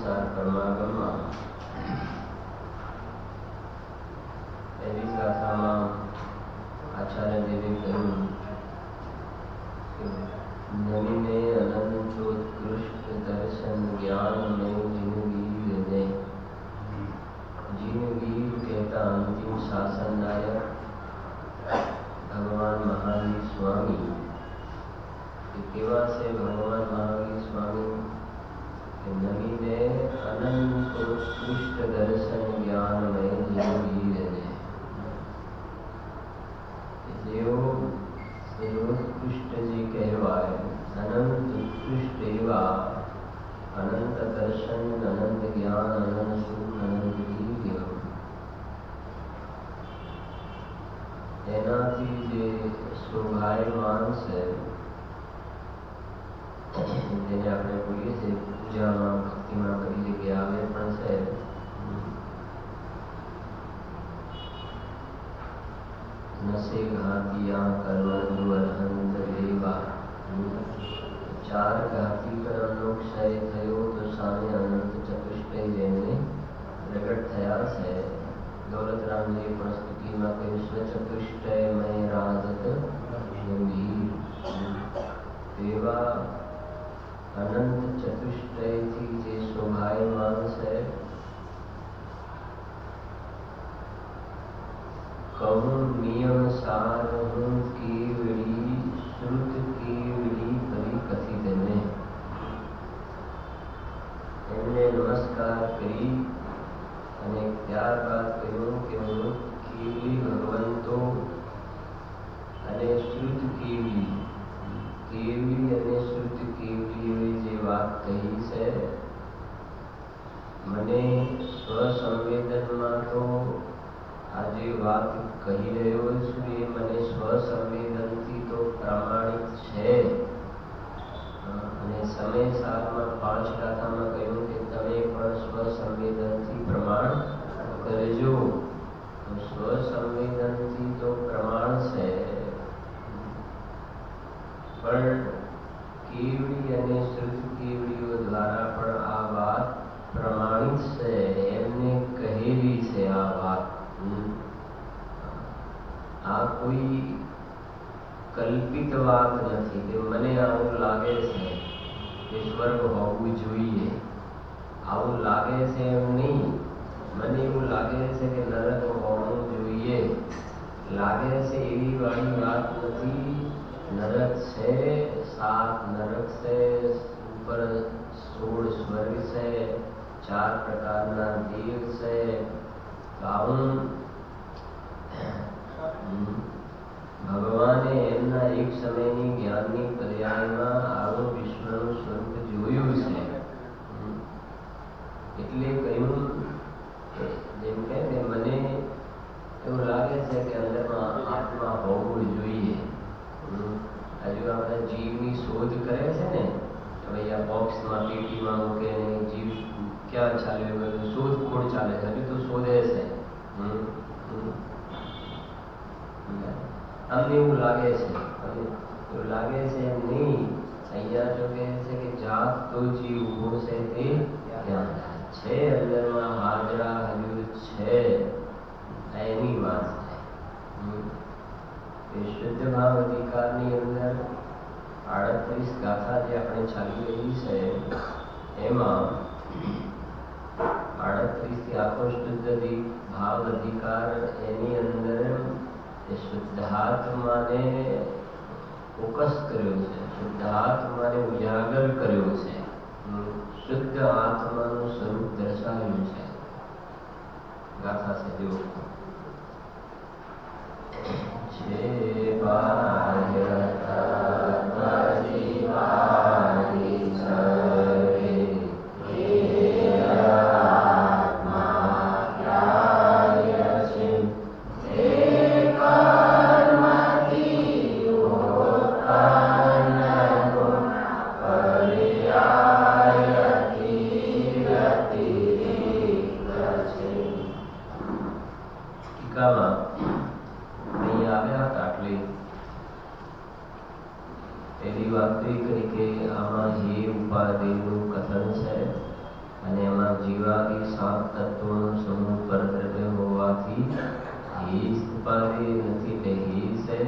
અનુસાર પરમાગમમાં પહેલી ગાથામાં આચાર્ય દેવે કહ્યું કે નવીને અનંતોત્કૃષ્ટ દર્શન જ્ઞાનમય જીનવીર ને જીનવીર કહેતા અંતિમ શાસનદાયક ભગવાન મહાવીર સ્વામી કેવા છે? ભગવાન મહાવીર સ્વામી કે નવીને અનંતોત્કૃષ્ટ દર્શન જ્ઞાનમય જીનવીર ને જેઓ સર્વોત્કૃષ્ટ જે કહેવાય અનંત ઉત્કૃષ્ટ એવા અનંત દર્શન અનંત જ્ઞાન અનંત સુખ અનંત વીર્ય એનાથી જે શોભાયમાન છે જેને આપણે બોલીએ છીએ પૂજામાં ભક્તિમાં બધી જગ્યાએ આવે પણ છે નશે ઘાતિયા કરવંદુ અરહંત દેવા ચાર ઘાતી કરમનો ક્ષય થયો તો સામે અનંત ચતુષ્ટય જેમને પ્રગટ થયા છે. દોલતરામજીએ પણ સ્તુતિમાં કહ્યું સ્વચતુષ્ટયમય રાજત ગંભીર તેવા અનંત ચતુષ્ટયથી જે શોભાયમાન છે કહું નિયમ સાર હું કેવડી શ્રુત કેવડી પરિકથિત ને એમને નમસ્કાર કરી અને ત્યારબાદ કહ્યું કે હું કેવડી ભગવંતો અને શ્રુત કેવડી કેવડી અને શ્રુત કેવડી જે વાત કહી છે મને સ્વસંવેદનમાં તો આ જે વાત કહી રહ્યો છું એ મને સ્વસંવેદનથી તો પ્રમાણિત છે અને સમય સારમાં 5 ગાથામાં કહ્યું કે તમે પણ સ્વસંવેદનથી પ્રમાણ કરજો. તો સ્વસંવેદનથી તો પ્રમાણ છે પણ કેવડી અને શ્રુત કેવડીઓ દ્વારા પણ આ વાત પ્રમાણિત છે એમને કહેલી છે આ વાત. આ કોઈ કલ્પિત વાત નથી કે મને આવું લાગે છે કે સ્વર્ગ હોવું જોઈએ આવું લાગે છે એમ નહીં. મને એવું લાગે છે કે નરક હોવું જોઈએ લાગે છે એવી વાળી વાત નથી. નરક છે 7 નરક છે ઉપર 16 સ્વર્ગ છે 4 પ્રકારના દેવ છે. આવું ભગવાને એમના એક સમયની જ્ઞાનની પર્યાયમાં આવું વિશ્વનું સ્વરૂપ જોયું છે એટલે કહ્યું જેમ કે મને એવું લાગે છે કે અંદરમાં આત્મા હોવું જોઈએ. હજુ આપણે જીવની શોધ કરે છે ને ભાઈ આ બોક્સમાં પેટીમાં મૂકે જીવ ક્યાં ચાલ્યો ગયો શોધખોળ ચાલે છે હજુ તો શોધે છે. અમને એવું લાગે છે એમ નહીં. અહીંયા જો કહે છે કે જાત તો જીવ ઉભો છે તે ત્યાં છે અંદરમાં હાજરા હજુ છે એની વાત છે. શુદ્ધ ભાવ અધિકારની અંદર 38 ગાથા જે આપણે ચાલી રહી છે એમાં 38 થી આખો શુદ્ધ ભાવ અધિકાર એની અંદર એ શુદ્ધાત્માને ફોકસ કર્યો છે શુદ્ધાત્માને ઉજાગર કર્યો છે શુદ્ધ આત્માનું સ્વરૂપ દર્શાવ્યું છે. ગાથા છે જો છે બાહ્ય તત્વજીવાનિ સર્વે અને એમાં જીવાદી 7 તત્વોનો સમૂહ પરદ્રવ્ય હોવાથી હિસ ઉપાધિ નથી, તે હિ છે.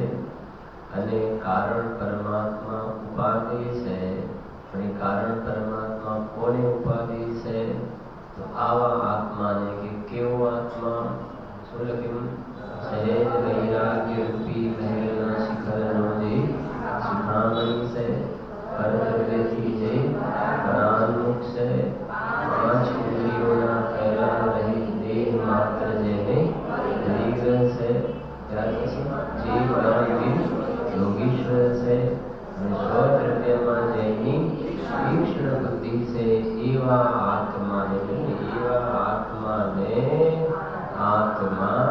અને કારણ પરમાત્મા ઉપાધિ છે, પણ એ કારણ પરમાત્મા કોને ઉપાધિ છે? તો આવા આત્માને, કે કેવો આત્મા? શું લખ્યું? સહેજ વૈરાગ્ય રૂપી મહેલના શિખરનો જે શિખામણી છે, પરદ્રવ્યથી જે પરાન્મુખ છે, 5 ઇન્દ્રિયોના પહેલા રહિત દેહ માત્ર જેને પરિગ્રહ છે, ત્યાર પછી જે પરમવિદ યોગીશ્વર છે, અને સ્વદ્રવ્યમાં જેની તીક્ષ્ણ બુદ્ધિ છે, એવા આત્માને આત્મા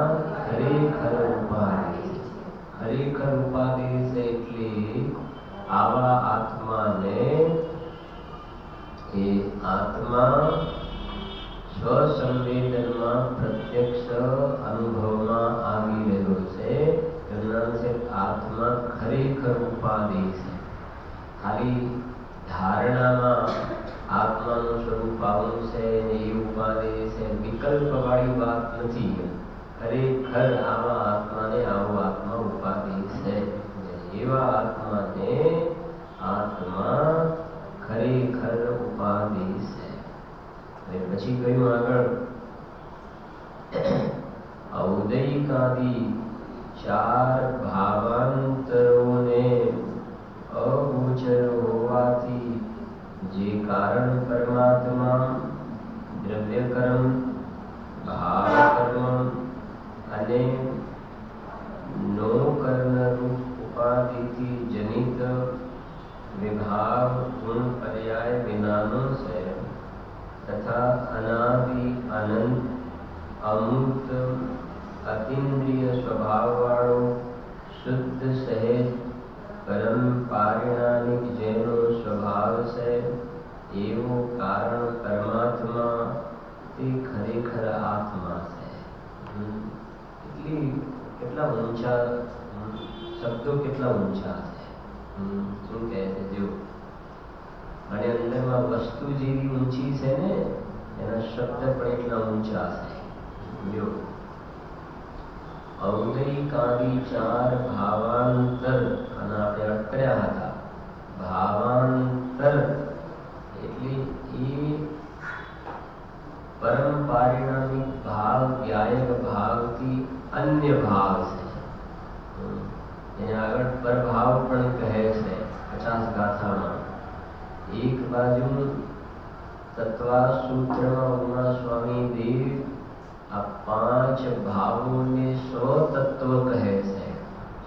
ખરેખર ઉપાધિ છે. ખરેખર ઉપાધિ છે એટલે આવા આત્માને એ આત્મા સ્વસંવેદનમાં પ્રત્યક્ષ અનુભવમાં આવી રહ્યો છે. એમના છે આત્મા ખરેખર ઉપાધિ છે. ખાલી ધારણામાં આત્માનું સ્વરૂપ આવું છે ને એ ઉપાધિ છે, વિકલ્પવાળી વાત નથી. ખરેખર આવા આત્માને આવો આત્મા ઉપાધિ છે. એવા આત્માને આત્મા ખરેખર ઉપાધિ છે. અને પછી કહ્યું આગળ, ઔદયિકાદિ 4 ભાવાંતરોને અગોચર હોવાથી જે કારણ પરમાત્મા દ્રવ્યકર્મ, ભાવકર્મ અને નો કર્મરૂપ ઉપાધિથી જનિત વિભાગ ગુણ પર્યાય વિનાનો છે, તથા અનાદિ અનંત અમૂર્ત અતિન્દ્રિય સ્વભાવવાળો શુદ્ધ સહેજ પરમ પારિણામિક જેનો સ્વભાવ છે, એવો કારણ પરમાત્મા તે ખરેખર આત્મા છે. કેટલા ઊંચા શબ્દો, કેટલા ઊંચા છે. શું કહે છે? જો અને અંદરમાં વસ્તુ જેવી ઊંચી છે ને, એના શબ્દ પણ એટલા ઊંચા છે. જો ઔદયિકાદિ 4 ભાવાંતર, અને આપણે અટક્યા હતા. ભાવાંતર એટલે એ પરમ પારિણામિક ભાવ, વ્યાયક ભાવથી અન્ય ભાવ છે. એને આગળ પરભાવ પણ કહે છે 50 ગાથામાં. એક બાજુ તત્વા સૂત્રમાં ઉમા સ્વામી દેવ આ 5 ભાવોને સ્વતત્વ કહે છે.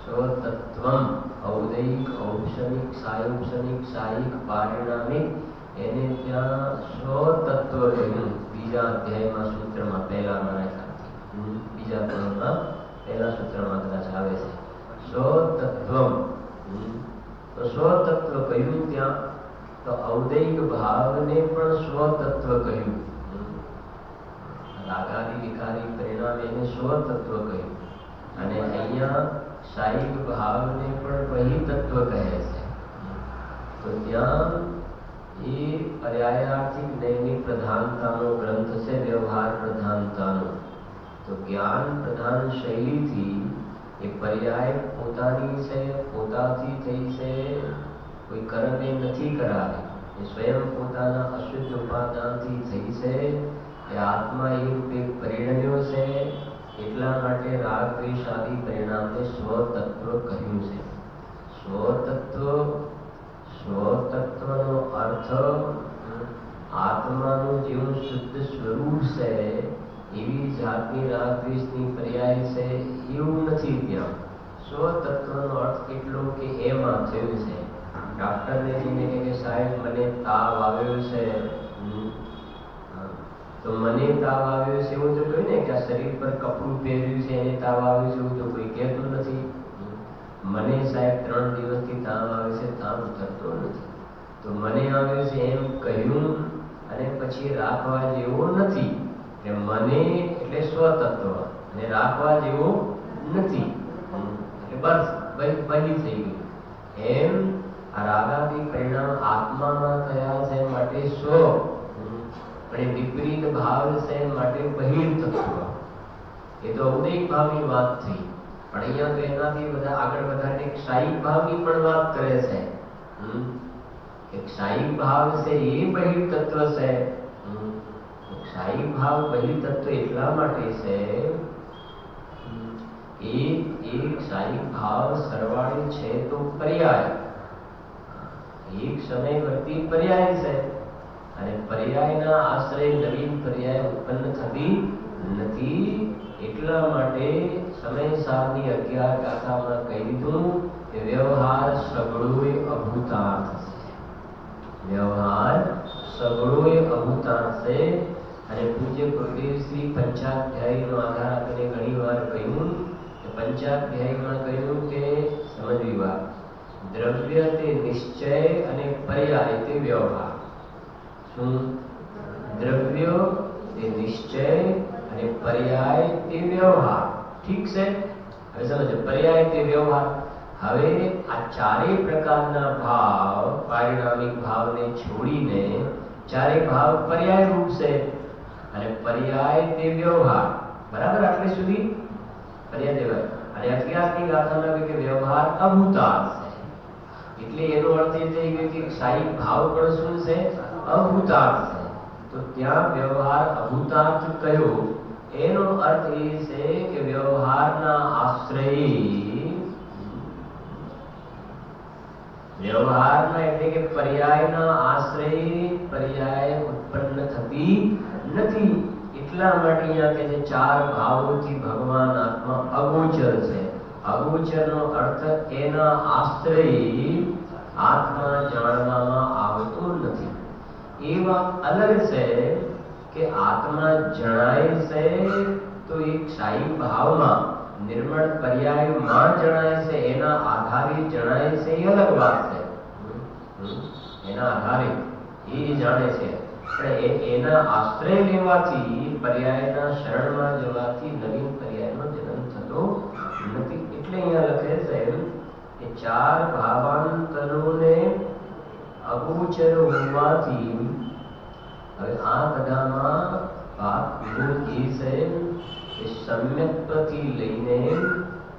સ્વતત્વમ ઔદયિક, ઔપસમિક, સાયુપસમિક, સાહિક, પારિણામિક, એને ત્યાં સ્વતત્વ કહ્યું. બીજા અધ્યાયમાં સૂત્રમાં પહેલામાં રાખ્યા, બીજા પદમાં પહેલા સૂત્રમાં કદાચ આવે છે સ્વતત્વમ. તો સ્વતત્વ કહ્યું ત્યાં. તો ઔદયિક ભાવને પણ સ્વતત્વ કહ્યું. રાગાદિ વિકારી પરિણામ એને સ્વતત્વ કહ્યું. અને અહીંયા શાહિક ભાવને પણ વહી તત્વ કહે છે. તો ત્યાં એ પર્યાયાર્થિક નૈમિક પ્રધાનતાનો ગ્રંથ છે, વ્યવહાર પ્રધાનતાનો. તો જ્ઞાન પ્રધાન શૈલીથી એ પર્યાય પોતાની છે, પોતાથી થઈ છે, કોઈ કર્મે નથી કરાવી. એ સ્વયં પોતાના અશુદ્ધ ઉપાદાનથી થઈ છે. એ આત્મા એ રૂપે પરિણમ્યો છે. એટલા માટે રાગ દ્વેષ આદિ પરિણામને સ્વતત્વ કહ્યું છે. સ્વતત્વનો અર્થ આત્માનું જેવું શુદ્ધ સ્વરૂપ છે, એવી જાતની રાગ દ્વેષની પર્યાય છે, એવું નથી ત્યાં. સ્વતત્વનો અર્થ કેટલો કે એમાં થયું છે. ડૉક્ટરને જઈને કે સાહેબ મને તાવ આવ્યો છે, તો મને તાવ આવ્યો છે એવું તો કહ્યું ને, કે આ શરીર પર કપડું પહેર્યું છે એને તાવ આવ્યો છે એવું તો કોઈ કહેતું નથી. મને સાહેબ 3 દિવસથી તાવ આવે છે, તાવ ઉતરતો નથી. તો મને આવ્યો છે એમ કહ્યું અને પછી રાખવા જેવો નથી. કે મને એટલે સ્વતત્વ, અને રાખવા જેવો નથી એટલે બસ બહી થઈ ગયું. એમ આ રાગાદી પરિણામ આત્મામાં થયા છે માટે સ્વ, પણ એ વિપરીત ભાવ છે માટે બહિર તત્વ. એ તો ઔદૈક ભાવની વાત થઈ, પણ અહીંયા તો એનાથી બધા આગળ વધારીને એક શાયિક ભાવની પણ વાત કરે છે. એક શાયિક ભાવ છે એ બહિર તત્વ છે. શાયિક ભાવ બહિર તત્વ એટલા માટે છે, એક શાયિક ભાવ સરવાળે છે તો પર્યાય, એક સમય વર્તી પર્યાય છે, અને પર્યાયના આશ્રય નવીન પર્યાય ઉત્પન્ન થતી નથી. એટલા માટે સમય સારની 11 ગાથામાં કહી દીધું કે વ્યવહાર સગળોએ અભૂતાર્થ છે. વ્યવહાર સગળોએ અભૂતાર્થ છે. અને પૂજ્ય ગુરુદેવ શ્રી પંચાધ્યાયનો આધાર આપીને ઘણી વાર કહ્યું કે પંચાધ્યાયમાં કહ્યું કે સમજવી વાત, દ્રવ્ય તે નિશ્ચય અને પર્યાય તે વ્યવહાર. શું? દ્રવ્ય તે નિશ્ચય અને પર્યાય તે વ્યવહાર. ઠીક છે? હવે સમજો, પર્યાય તે વ્યવહાર. હવે આ ચારેય પ્રકારના ભાવ, પારિણામિક ભાવને છોડીને ચારેય ભાવ પર્યાય રૂપ છે, અને પર્યાય તે વ્યવહાર. બરાબર? આટલે સુધી પર્યાય દેવા. અને 11ની ગાથામાં કે વ્યવહાર અભૂતાર્થ છે. એટલે એનો અર્થ એ થઈ ગયો કે શાયિક ભાવ પણ શું છે? અભૂતાર્થ છે. તો ત્યાં વ્યવહાર અભૂતાર્થ કયો, એનો અર્થ એ છે કે વ્યવહારના આશ્રયી, વ્યવહારના એટલે કે પર્યાયના આશ્રયી પર્યાય ઉત્પન્ન થતી નથી. એટલા માટે અહીંયા કે છે ચાર ભાવોથી ભગવાન આત્મા અગોચર છે. અગોચરનો અર્થ એના આશ્રયી આત્મા જાણવામાં આવતો નથી. એ વાત અલગ છે કે આત્મા જણાય છે તો એક શાયિક ભાવમાં નિર્મળ પર્યાયમાં જણાય છે, એના આધારે જણાય છે, એ અલગ વાત છે. એના આધારે એ જાણે છે, પણ એના આશ્રય લેવાથી, પર્યાયના શરણમાં જવાથી નવીન પર્યાયનો જન્મ થતો નથી. એટલે અહીંયા લખે છે કે ચાર ભાવાંતરોને અગોચર હોવાથી, હવે આ બધામાં વાત મૂળ એ છે કે સમ્યક્થી લઈને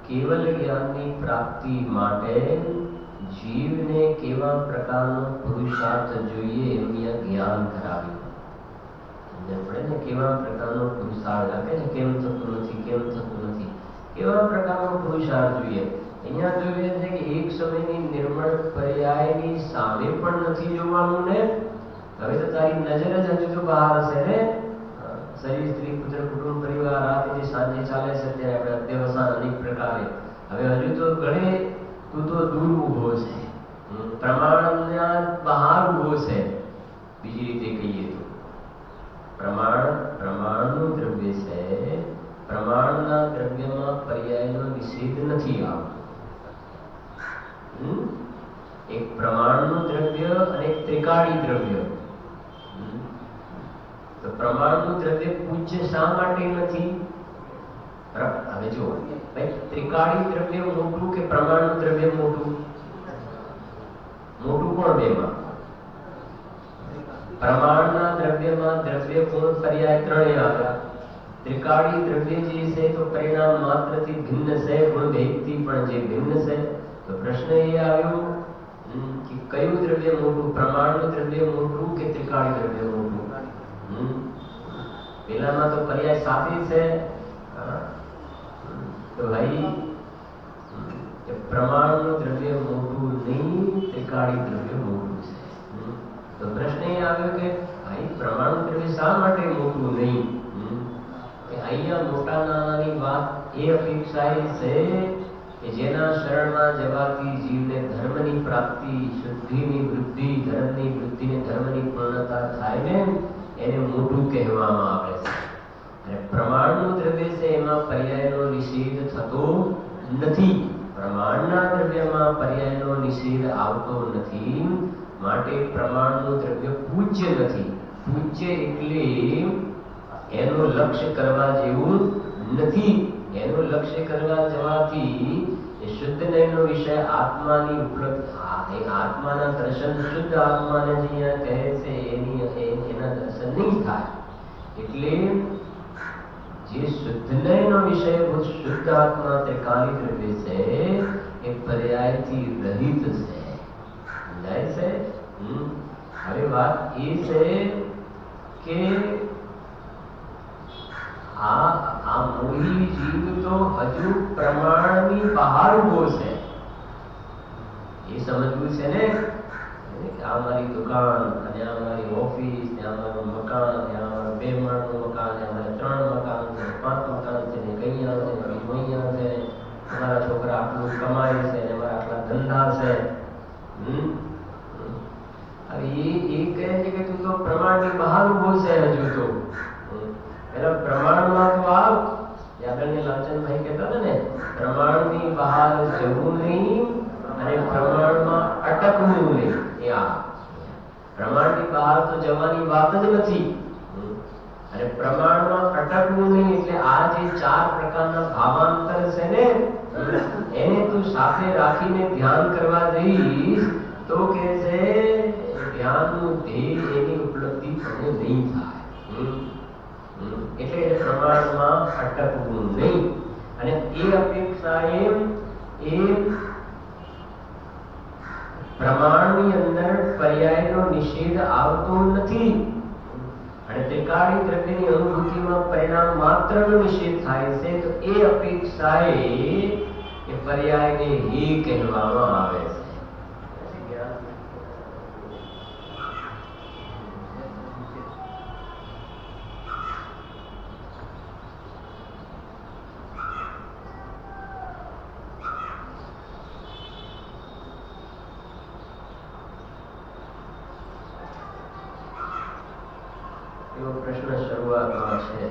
કેવલ જ્ઞાનની પ્રાપ્તિ માટે જીવને કેવા પ્રકારનો પુરુષાર્થ જોઈએ એમની જ્ઞાન કરાવ્યું. આપણે ને કેવા પ્રકારનો પુરુષાર્થ આપે ને, કેમ થતું નથી, કેમ થતું નથી, કેવા પ્રકારનો પુરુષાર્થ જોઈએ. અહીંયા જોઈએ છે કે એક સમયની નિર્મળ પર્યાયની સામે પણ નથી જોવાનું ને. હવે તો તારી નજર જ હજુ તો બહાર હશે ને. શરીર, સ્ત્રી, પુત્ર, કુટુંબ, પરિવાર, રાત જે સાંજે ચાલે છે ત્યારે આપણે અધ્યવસાન અનેક પ્રકારે. હવે હજુ તો ઘણે તું તો દૂર ઊભો છે, પ્રમાણના બહાર ઊભો છે. બીજી રીતે કહીએ તો પ્રમાણનું દ્રવ્ય છે, પ્રમાણના દ્રવ્યમાં પર્યાયનો નિષેધ નથી આવતો. એક પ્રમાણનું દ્રવ્ય અને એક ત્રિકાળી દ્રવ્ય. તો પ્રમાણનું દ્રવ્ય પૂજ્ય શા માટે નથી? હવે જો ભાઈ, ત્રિકાળી દ્રવ્ય મોટું કે પ્રમાણનું દ્રવ્ય મોટું? મોટું કોણ બેમાં? પ્રમાણના દ્રવ્યમાં દ્રવ્ય ગુણ પર્યાય ત્રણેય આવ્યા. ત્રિકાળી દ્રવ્ય જે છે તો પરિણામ માત્રથી ભિન્ન છે, ગુણ ભેદથી પણ જે ભિન્ન છે. તો પ્રશ્ન એ આવ્યો કે કયું દ્રવ્ય મોટું, પ્રમાણનું દ્રવ્ય મોટું કે ત્રિકાળી દ્રવ્ય મોટું? પેલામાં તો પર્યાય સાથે છે. તો ભાઈ પ્રમાણનું દ્રવ્ય મોટું નહીં, ત્રિકાળી દ્રવ્ય મોટું છે. તો પ્રશ્ન એ આવ્યો કે ભાઈ પ્રમાણનું દ્રવ્ય શા માટે મોટું નહીં? કે અહીંયા મોટા નાનાની વાત એ અપેક્ષા છે કે જેના શરણમાં જવાથી જીવને ધર્મની પ્રાપ્તિ, શુદ્ધિની વૃદ્ધિ, ધર્મની વૃદ્ધિ ને ધર્મની પૂર્ણતા થાય ને, એને મોટું કહેવામાં આવે છે. અને પ્રમાણનું દ્રવ્ય છે એમાં પર્યાયનો નિષેધ થતો નથી. પ્રમાણના દ્રવ્યમાં પર્યાયનો નિષેધ આવતો નથી, માટે પ્રમાણનું દ્રવ્ય પૂજ્ય નથી. પૂજ્ય એટલે એનું લક્ષ્ય કરવા જેવું નથી. એનું લક્ષ્ય કરવા જવાથી એ શુદ્ધ નયનો વિષય આત્માની ઉપલબ્ધ, આત્માના દર્શન, શુદ્ધ આત્માને જે અહીંયા કહે છે એના દર્શન નહીં થાય. એટલે જે શુદ્ધલયનો વિષયભૂત શુદ્ધ આત્મા ત્રિકાલી દ્રવ્ય છે એ પર્યાયથી રહિત છે. સમજાય છે? હવે વાત એ છે કે આ મોહી જીવ તો હજુ પ્રમાણની બહાર ઉભો છે. એ સમજવું છે ને કે આ મારી દુકાન અને આ મારી ઓફિસ ને આ મારું મકાન ને આ મારું 2 માળનું મકાન ને અમારે 3 મકાન છે 5 મકાન છે ને કઈ આવે છે ને બીજું અહીંયા છે. અમારા છોકરા આટલું કમાય છે ને અમારા આટલા ધંધા છે. હવે એ કહે છે કે તું તો પ્રમાણની બહાર ઉભો છે હજુ તો. પેલા પ્રમાણમાં તો આવ. આગળની લાલચંદભાઈ કહેતા હતા ને પ્રમાણની બહાર જવું નહીં અને પ્રમાણમાં અટકવું નહીં. પ્રમાણની બહાર તો જવાની વાત જ નથી અને પ્રમાણમાં અટકવું નહીં. એટલે આ જે 4 પ્રકારના ભાવાંતર છે ને એને તું સાથે રાખીને ધ્યાન કરવા જઈશ તો કે છે ધ્યાનનું ધ્યેય એની ઉપલબ્ધિ તમને નહીં થાય. એટલે પ્રમાણમાં અટકવું નહીં. અને એ અપેક્ષાએ એ પ્રમાણની અંદર પર્યાયનો નિષેધ આવતો નથી અને ત્રિકાળી દ્રવ્યની અનુભૂતિમાં પરિણામ માત્રનો નિષેધ થાય છે. તો એ અપેક્ષાએ એ પર્યાયને હે કહેવામાં આવે છે. એવો પ્રશ્ન શરૂઆતમાં છે.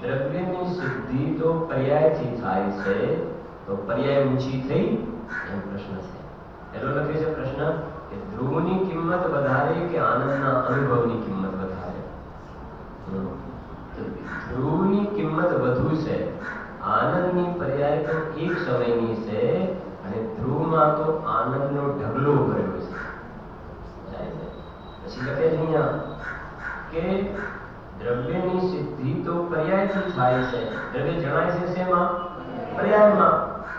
દ્રવ્યની સિદ્ધિ તો પર્યાયથી થાય છે. તો પર્યાય ઊંચી થઈ એમ પ્રશ્ન છે. એનો લખે છે પ્રશ્ન કે ધ્રુવની કિંમત વધારે કે આનંદના અનુભવની કિંમત વધારે? ધ્રુવની કિંમત વધુ છે. આનંદની પર્યાય તો એક સમયની છે અને ધ્રુવમાં તો આનંદનો ઢગલો ભર્યો છે. પછી લખે છે અહીંયા કે દ્રવ્યની સિદ્ધિ તો પર્યાયથી થાય છે. દ્રવ્ય જણાય છે શેમાં? પર્યાયમાં.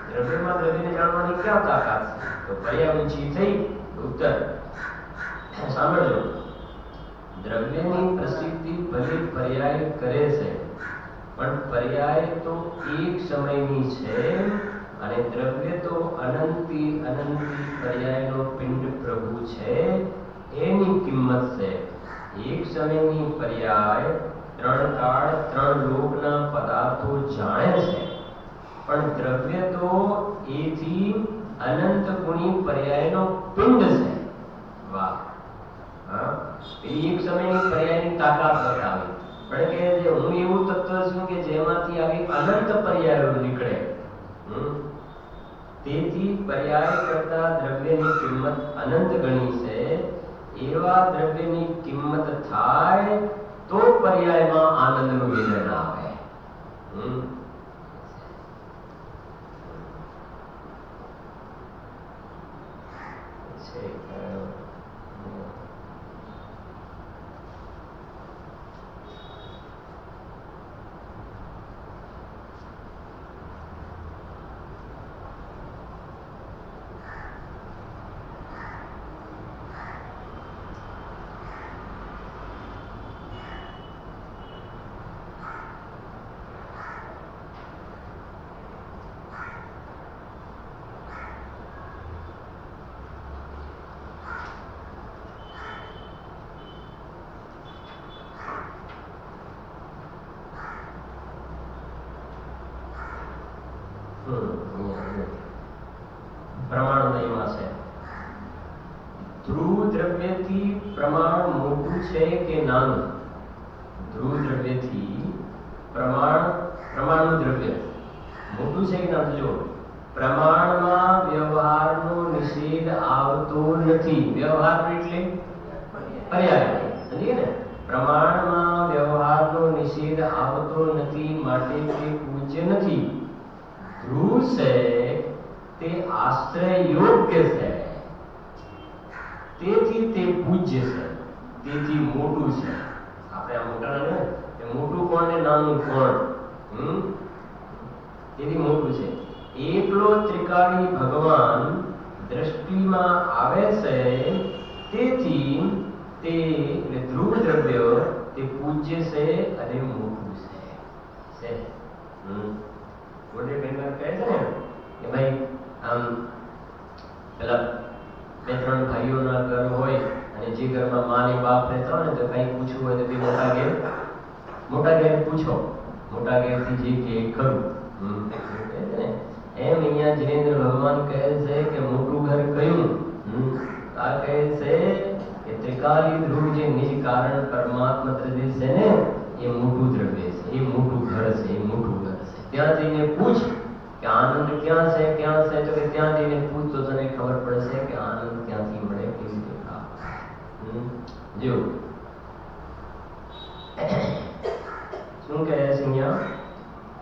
દ્રવ્યમાં દ્રવ્યને જાણવાની ક્યાં તાકાત છે? તો પર્યાય ઊંચી થઈ. ઉત્તર સાંભળજો. દ્રવ્યની પ્રસિદ્ધિ ભલે પર્યાય કરે છે પણ પર્યાય તો એક સમયની છે અને દ્રવ્ય તો અનંતી પર્યાયનો પિંડ પ્રભુ છે. એની કિંમત છે. એક સમયની પર્યાય 3 કાળ 3 લોકના પદાર્થો જાણે છે પણ દ્રવ્ય તો એથી અનંત ગુણી પર્યાયનો પિંડ છે. વાહ! એક સમયની પર્યાયની તાકાત બતાવી પણ કે હું એવું તત્વ છું કે જેમાંથી આવી અનંત પર્યાયો નીકળે. તેથી પર્યાય કરતા દ્રવ્યની કિંમત અનંત ગણી છે. એવા દ્રવ્યની કિંમત થાય તો પર્યાયમાં આનંદનું વિલન આવે. દ્રવ્યથી પ્રમાણ મોટું છે કે નાનું? ધ્રુવ દ્રવ્યથી પ્રમાણનું દ્રવ્ય મોટું છે કે નાનું? જો પ્રમાણમાં વ્યવહારનો નિષેધ આવતો નથી. વ્યવહાર એટલે પર્યાય, સમજીએ ને? પ્રમાણમાં વ્યવહારનો નિષેધ આવતો નથી, માટે તે પૂજ્ય નથી. ધ્રુવ છે તે આશ્રય યોગ્ય છે, તેથી તે પૂજ્ય છે, તેથી મોટું છે. આપણે આ મોટા ને મોટું કોણ ને નાનું કોણ? તેથી મોટું છે. એકલો ત્રિકાળી ભગવાન દ્રષ્ટિમાં આવે છે, તેથી તે ધ્રુવ દ્રવ્ય તે પૂજ્ય છે અને મોટું છે. મોટે બેનર કહે છે ને કે ભાઈ આમ પેલા બે ત્રણ ભાઈઓના ઘર હોય અને જે ઘરમાં મા ને બાપ રહેતા હોય ને તો કંઈ પૂછવું હોય તો તે મોટા ઘેર પૂછો, મોટા ઘેરથી જે કે ખરું. એમ અહીંયા જીનેન્દ્ર ભગવાન કહે છે કે મોટું ઘર કયું? આ કહે છે કે ત્રિકાલી ધ્રુવ જે નિજ કારણ પરમાત્મા દ્રવ્ય છે ને એ મોટું દ્રવ્ય છે, એ મોટું ઘર છે, એ મોટું ઘર છે. ત્યાં જઈને પૂછ કે આનંદ ક્યાં છે, ક્યાં છે? તો કે ત્યાં જઈને પૂછ તો તને ખબર પડશે કે આનંદ ક્યાંથી મળે, કેવી રીતે પ્રાપ્ત. જો શું કહે છે અહીંયા?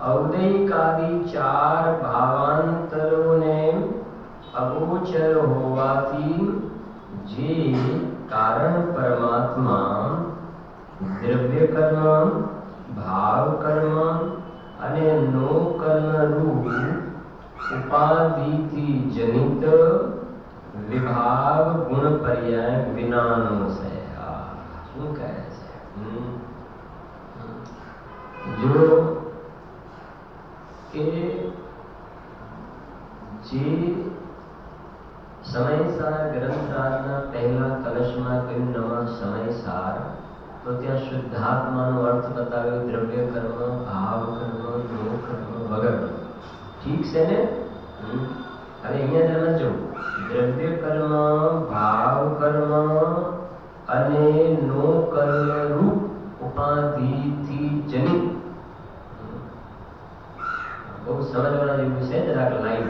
ઔદૈકાદિ ચાર ભાવાંતરોને અગોચર હોવાથી જે કારણ પરમાત્મા દ્રવ્ય કર્મ, ભાવ કર્મ અને નો કર્મ રૂપ ઉપાધિથી જનિત વિભાગ ગુણ પર્યાય વિનાનો છે. શું કહે છે? જો કે જે સમયસાર ગ્રંથરાજના પહેલા કલશમાં કહ્યું નમઃ સમયસાર, તો ત્યાં શુદ્ધાત્માનો અર્થ બતાવ્યો દ્રવ્ય કર્મ, ભાવ કર્મ, નો કર્મ વગર. ઠીક છે ને? હવે અહીંયા સમજો, દ્રવ્ય કર્મ, ભાવ કર્મ અને નો કર્મ રૂપ ઉપાધિથી જનિત. બહુ સમજવાના જેવું છે જરાક લાઈન.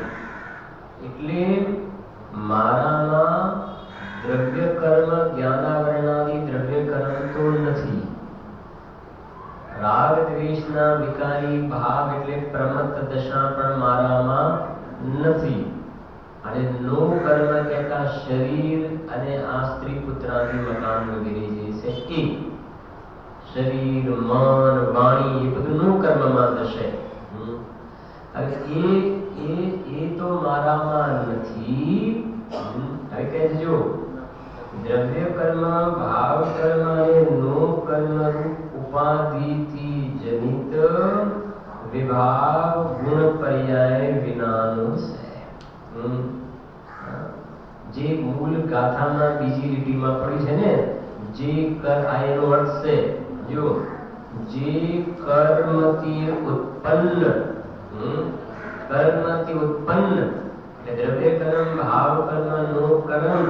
એટલે મારામાં દ્રવ્ય કર્મ જ્ઞાનાવરણાદી દ્રવ્ય કર્મ તો નથી. રાગ દ્વેષના વિકારી ભાવ એટલે પ્રમત્ત દશા પણ મારામાં નથી. અને નો કર્મ કહેતા શરીર અને આ સ્ત્રી પુત્રાદી મકાન વગેરે જે છે એ શરીર, મન, વાણી એ બધું નો કર્મમાં થશે. એ તો મારામાં નથી. હવે કહેજો દ્રવ્ય કર્મ, ભાવ કર્મ અને નો કર્મ ઉપાધિથી જનિત વિભાગ ગુણ પર્યાય વિનાનો છે. જે મૂળ ગાથામાં બીજી લીટીમાં પડી છે ને, જે એનો અર્થ છે જો જે કર્મથી ઉત્પન્ન, કર્મથી ઉત્પન્ન એટલે દ્રવ્ય કર્મ, ભાવ કર્મ, નો કર્મ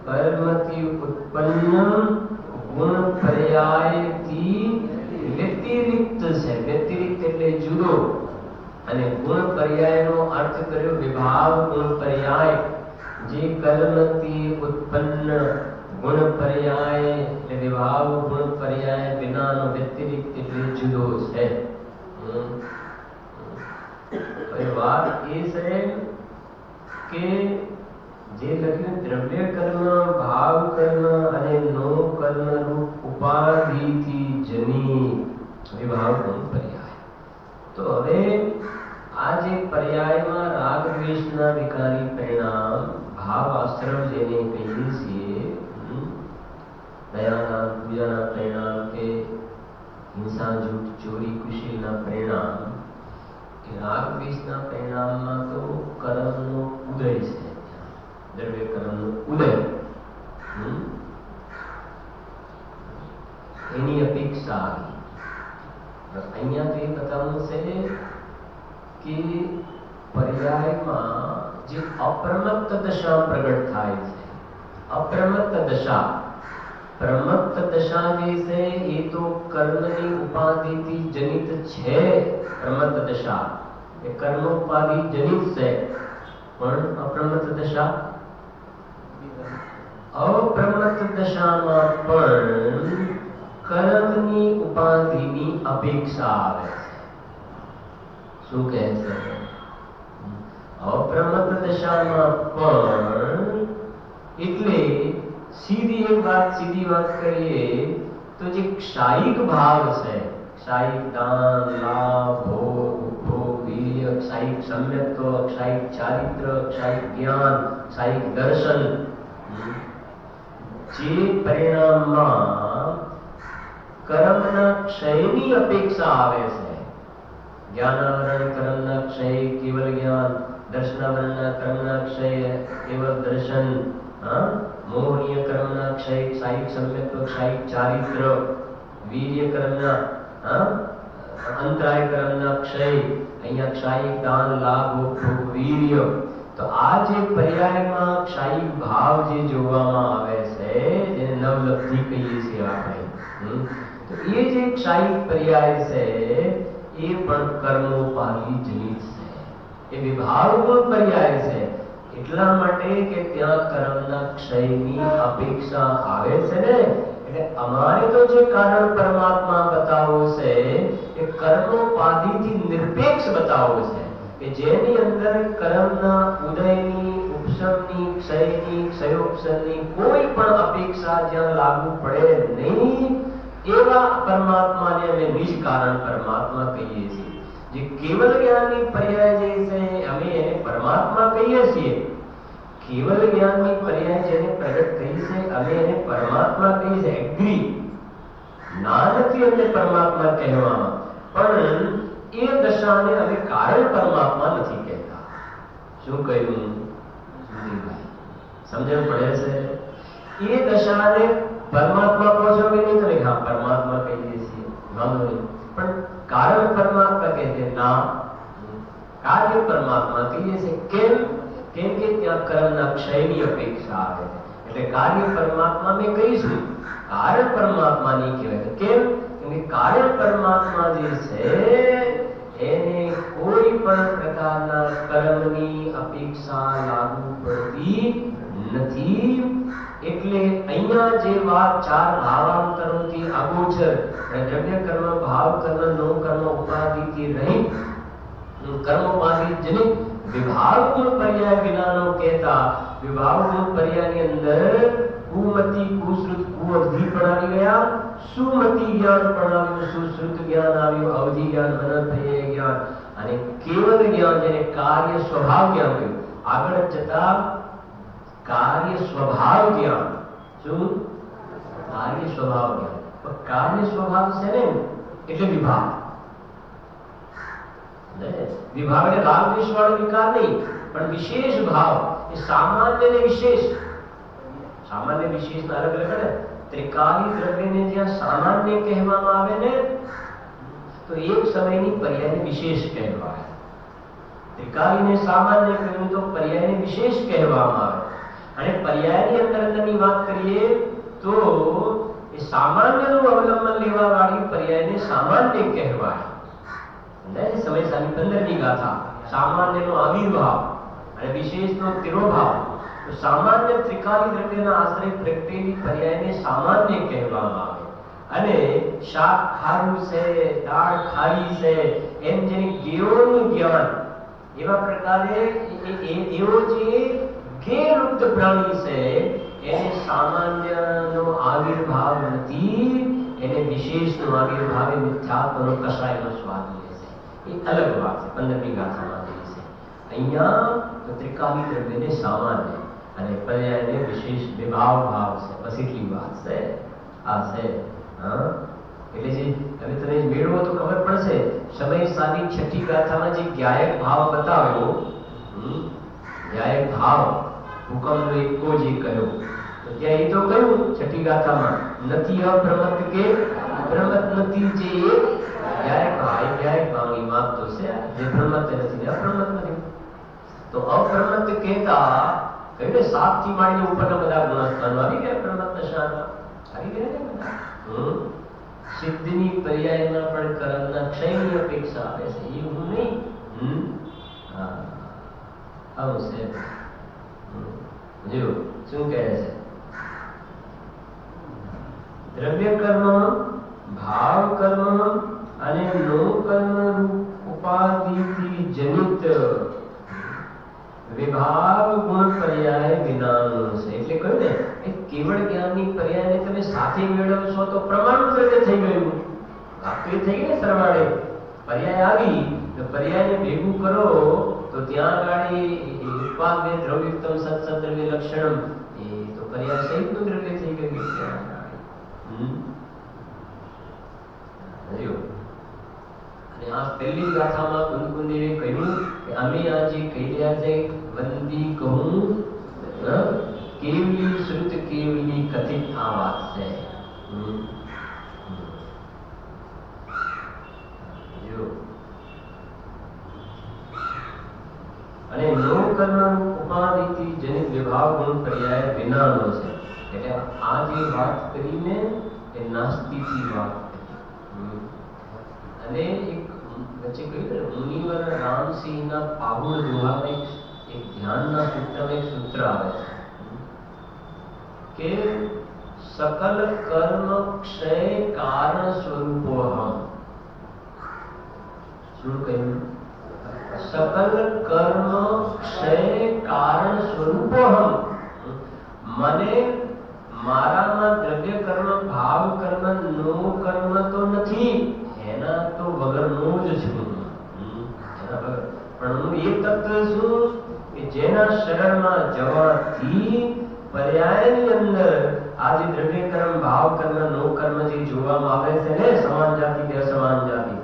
કર્મથી ઉત્પન્ન ગુણ પર્યાયથી વ્યતિરિક્ત છે. વ્યતિરિક્ત એટલે જુદો, અને ગુણ પર્યાયનો અર્થ કર્યો વિભાવ ગુણ પર્યાય. જે કર્મથી ઉત્પન્ન ગુણ પર્યાય એટલે વિભાવ ગુણ પર્યાય વિનાનો વ્યતિરિક્ત એટલે જુદો છે. વાત એ છે કે જે લખ્યું દ્રવ્ય કર્મ, ભાવ કર્મ અને નો કર્મ રૂપ ઉપાધિથી જનિત વિભાવ ગુણ પર્યાય. તો હવે આ જે પર્યાયમાં રાગ દ્વેષના વિકારી પરિણામ, ભાવ આશ્રમ જેને કહીએ છીએ, દયાના પૂજાના પરિણામ કે હિંસા, જૂઠ, ચોરી, કુશીલના પરિણામ, રાગ દ્વેષના પરિણામમાં તો કર્મનો ઉદય છે. દ્રવ્ય કર્મનો ઉદય એની અપેક્ષા. અહીંયા તો એ બતાવવું છે કે પર્યાયમાં જે અપ્રમત્ત દશા પ્રગટ થાય છે, અપ્રમત્ત દશા, પ્રમત્ત દશા જે છે એ તો કર્મની ઉપાધિથી જનિત છે. પ્રમત્ત દશા એ કર્મોપાધિ જનિત છે, પણ અપ્રમત્ત દશા, અપ્રમત્ત દશામાં પણ કર્મની ઉપાધિની અપેક્ષા આવે છે. શું કહે છે? અપ્રમત્ત દશામાં પણ, એટલે સીધી વાત કરીએ તો જે ક્ષાયિક ભાવ છે, ક્ષાયિક દાન, લાભ, ભોગ, ઉપભોગ, વીર્ય, ક્ષાયિક સમ્યક્ત્વ, ક્ષાયિક ચારિત્ર, ક્ષાયિક જ્ઞાન, ક્ષાયિક દર્શન, જે પરિણામમાં કર્મના ક્ષયની અપેક્ષા આવે છે, જ્ઞાનાવરણ કર્મના ક્ષય કેવલ જ્ઞાન, દર્શનાવરણ કર્મના ક્ષય કેવલ દર્શન, મોહનીય કર્મના ક્ષય ક્ષાયિક સમ્યક્ત્વ, ક્ષાયિક ચારિત્ર, વીર્ય કર્મના અંતરાય કર્મના ક્ષય, અહીંયા ક્ષાયિક દાન, લાભ, ભોગ, વીર્ય. તો આ જે પર્યાયમાં ક્ષાયિક ભાવ જે જોવામાં આવે છે, જેને નવલબ્ધિ કહીએ છીએ આપણે, તો એ જે ક્ષાયિક પર્યાય છે એ પણ કર્મોપાધિ જનિત છે. એ વિભાવગુણ પર્યાય છે, એટલા માટે કે ત્યાં કર્મના ક્ષયની અપેક્ષા આવે છે ને. એટલે અમારે તો જે કારણ પરમાત્મા બતાવો છે એ કર્મોપાધિથી નિરપેક્ષ બતાવો છે, કે જેની અંદર કર્મના ઉદયની, ઉપશમની, ક્ષયની, ક્ષયોપશમની કોઈ પણ અપેક્ષા જ્યાં લાગુ પડે નહીં, એવા પરમાત્માને અમે નિજ કારણ પરમાત્મા કહીએ છીએ. જે કેવલ જ્ઞાનની પર્યાય જે છે અમે એને પરમાત્મા કહીએ છીએ. કેવલ જ્ઞાનની પર્યાય જેને પ્રગટ કહી છે અમે એને પરમાત્મા કહીએ છીએ. એગ્રી ના નથી અમને પરમાત્મા કહેવામાં, પણ એ દશાને અમે કારણ પરમાત્મા નથી કહેતા. શું કહ્યું સમજણ પડે છે? એ દશાને પરમાત્મા કહો છો કે નહીં? તમે હા પરમાત્મા કહીએ છીએ, વાંધો નહીં, પણ કારણ પરમાત્મા કહે છે ના, કાર્ય પરમાત્મા કહીએ છીએ. કેમ? કેમ કે ત્યાં કર્મના ક્ષયની અપેક્ષા આવે છે. એટલે કાર્ય પરમાત્મા મેં કહીશું, કારણ પરમાત્મા નહીં કહેવાય. કેમ? કેમ કે કાર્ય પરમાત્મા જે છે એને કોઈ પણ પ્રકારના કર્મની અપેક્ષા લાગુ પડતી નથી. એટલે અહીંયા જે વાત ચાર ભાવાંતરોથી અગોચર, દ્રવ્ય કર્મ, ભાવ કર્મ, નો કર્મ, ઉપાધિથી રહિત, કર્મોપાધિ જનિત વિભાવગુણ પર્યાય વિનાનો કહેતા, વિભાવગુણ પર્યાયની અંદર કુમતિ, કુશ્રુત, કુઅવધિ પણ આવી ગયા, સુમતિ જ્ઞાન પણ આવ્યું, સુશ્રુત જ્ઞાન આવ્યું, અવધિ જ્ઞાન, અનર્થય જ્ઞાન અને કેવલ જ્ઞાન, જેને કાર્ય સ્વભાવ જ્ઞાન કહ્યું. આગળ જતા કાર્ય સ્વભાવ જ્ઞાન. શું? કાર્ય સ્વભાવ જ્ઞાન. કાર્ય સ્વભાવ છે ને એટલે વિભાગ. વિભાગ એટલે રાગ દ્વેષ વાળો વિકાર નહીં, પણ વિશેષ ભાવ. એ સામાન્ય ને વિશેષ, સામાન્ય વિશેષ ના અલગ અલગ. ત્રિકાલી દ્રવ્યને જ્યાં સામાન્ય કહેવામાં આવે ને, તો એક સમયની પર્યાયને વિશેષ કહેવાય. ત્રિકાલીને સામાન્ય કહ્યું તો પર્યાયને વિશેષ કહેવામાં આવે. અને પર્યાયની અંદરની વાત કરીએ તો એ સામાન્યનું અવલંબન લેવા વાળી પર્યાયને સામાન્ય કહેવાય. સમય સાની 15મી ગાથા, સામાન્યનો આવિર્ભાવ અને વિશેષનો તિરોભાવ. તો સામાન્ય ત્રિકાલી દ્રવ્યના આશ્રય પ્રગટેલી પર્યાયને સામાન્ય કહેવામાં આવે. અને શાક ખારું છે, દાળ ખારી છે, એમ જેને ગેયોનું જ્ઞાન, એવા પ્રકારે એવો જે ગેલુપ્ત પ્રાણી છે એને સામાન્યનો આવિર્ભાવ નથી, એને વિશેષનો આવિર્ભાવ, એ મિથ્યાત્વનો કસાયનો સ્વાદ લે છે. એ અલગ વાત છે. 15મી ગાથામાં કહે છે. અહીંયા ત્રિકાલી દ્રવ્યને સામાન્ય અને પર્યાયને વિશેષ વિભાવ ભાવ છે. બસ એટલી વાત છે. આ છે એટલે જે હવે તમે મેળવો તો ખબર પડશે. સમય સાની 6ઠી ગાથામાં જે જ્ઞાયક ભાવ બતાવ્યો, જ્ઞાયક ભાવ હુકમનો એકો જે કહ્યો, તો ત્યાં એ તો કહ્યું 6ઠી ગાથામાં નથી અપ્રમત્ત કે પ્રમત્ત નથી, જે જ્ઞાયક ભાવ, જ્ઞાયક ભાવની વાત તો છે, જે પ્રમત્ત નથી ને અપ્રમત્ત નથી. તો અપ્રમત્ત કહેતા કહ્યું ને 7 થી માંડીને ઉપરના બધા ગુણસ્થાનો આવી ગયા પરમાત્મા શાનમાં આવી ગયા ને બધા. સિદ્ધની પર્યાયમાં પણ કર્મના ક્ષયની અપેક્ષા આવે છે, એ હું નહીં. આવું છે. જો શું કહે છે, દ્રવ્ય કર્મ, ભાવ કર્મ અને નો કર્મ રૂપ ઉપાધિથી જનિત વિભાગ ગુણ પર્યાય વિનાનો છે. એટલે કહ્યું ને એ કેવળ જ્ઞાનની પર્યાયને તમે સાથે મેળવશો તો પ્રમાણ દ્રવ્ય થઈ ગયું. વાત તો એ થઈ ગઈ ને સરવાળે પર્યાય આવી તો પર્યાયને ભેગું કરો તો ત્યાં આગળ ઉપાદ દ્રવ્યુક્તમ સત્સદ્રવ્ય લક્ષણમ એ તો પર્યાય સહિતનું દ્રવ્ય થઈ ગયું. અને આ પહેલી ગાથામાં કુંદકુંદેવે કહ્યું કે અમે આજે કહી રહ્યા છે વંદી કહું કેવલી શ્રુત કેવલી કથિત આ વાત છે. અને નો કર્મ ઉપાધિથી જનિત વિભાગ ગુણ પર્યાય વિનાનો છે. એટલે આ જે વાત કરીને એ નાસ્તિકની વાત કરી. અને એક વચ્ચે કહ્યું મુનિવર રામસિંહના પાહુડ દુહામાં એક ધ્યાનના સૂત્રમાં એક સૂત્ર આવે છે કે સકલ કર્મ ક્ષય કારણ સ્વરૂપોહમ. શું કહ્યું? સકલ કર્મ ક્ષય કારણ સ્વરૂપોહમ. મને મારામાં દ્રવ્ય કર્મ, ભાવ કર્મ, નો કર્મ તો નથી, એના તો વગરનો જ છું. એના વગર પણ હું એ તત્વ છું કે જેના શરણમાં જવાથી પર્યાયની અંદર આ જે દ્રવ્ય કર્મ, ભાવ કર્મ, નો કર્મ જે જોવામાં આવે છે ને સમાન જાતિ કે અસમાન જાતિ,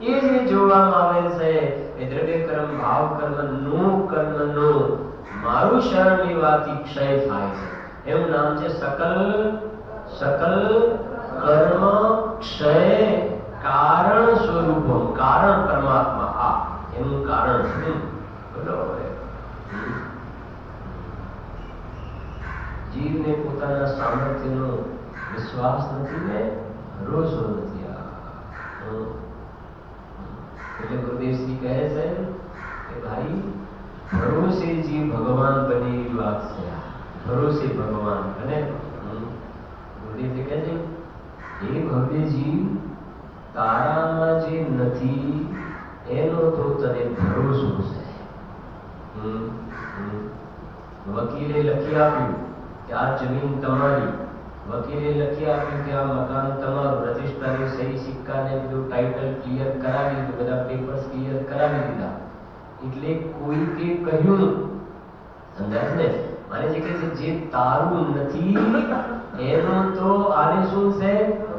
એ જે જોવામાં આવે છે એ દ્રવ્ય કર્મ, ભાવ કર્મ, નો કર્મનો મારું શરણ લેવાથી ક્ષય થાય છે. એનું નામ છે સકલ કર્મ ક્ષય કારણ સ્વરૂપમ. કારણ પરમાત્મા, આ એનું કારણ છે. બરાબર. જીવને પોતાના સામર્થ્યનો વિશ્વાસ નથી ને ભરોસો નથી. એટલે ગુરુદેવશ્રી કહે છે કે ભાઈ ભરોસે જીવ ભગવાન બને એવી વાત છે. ભરોસે ભગવાન બને. ગુરુદેવજી કહે છે એ ભવ્ય જીવ તારામાં જે નથી એનો તો તને ભરોસો છે. વકીલે લખી આપ્યું કે આ જમીન તમારી, વકીલે લખી આપ્યું કે આ મકાન તમારું, રજિસ્ટ્રારે સહી સિક્કાને બધું ટાઇટલ ક્લિયર કરાવી દીધું, બધા પેપર્સ ક્લિયર કરાવી દીધા. એટલે કોઈકે કહ્યું, સમજાય ને, માને જે કહે છે જે તારું નથી એનો તો આને શું છે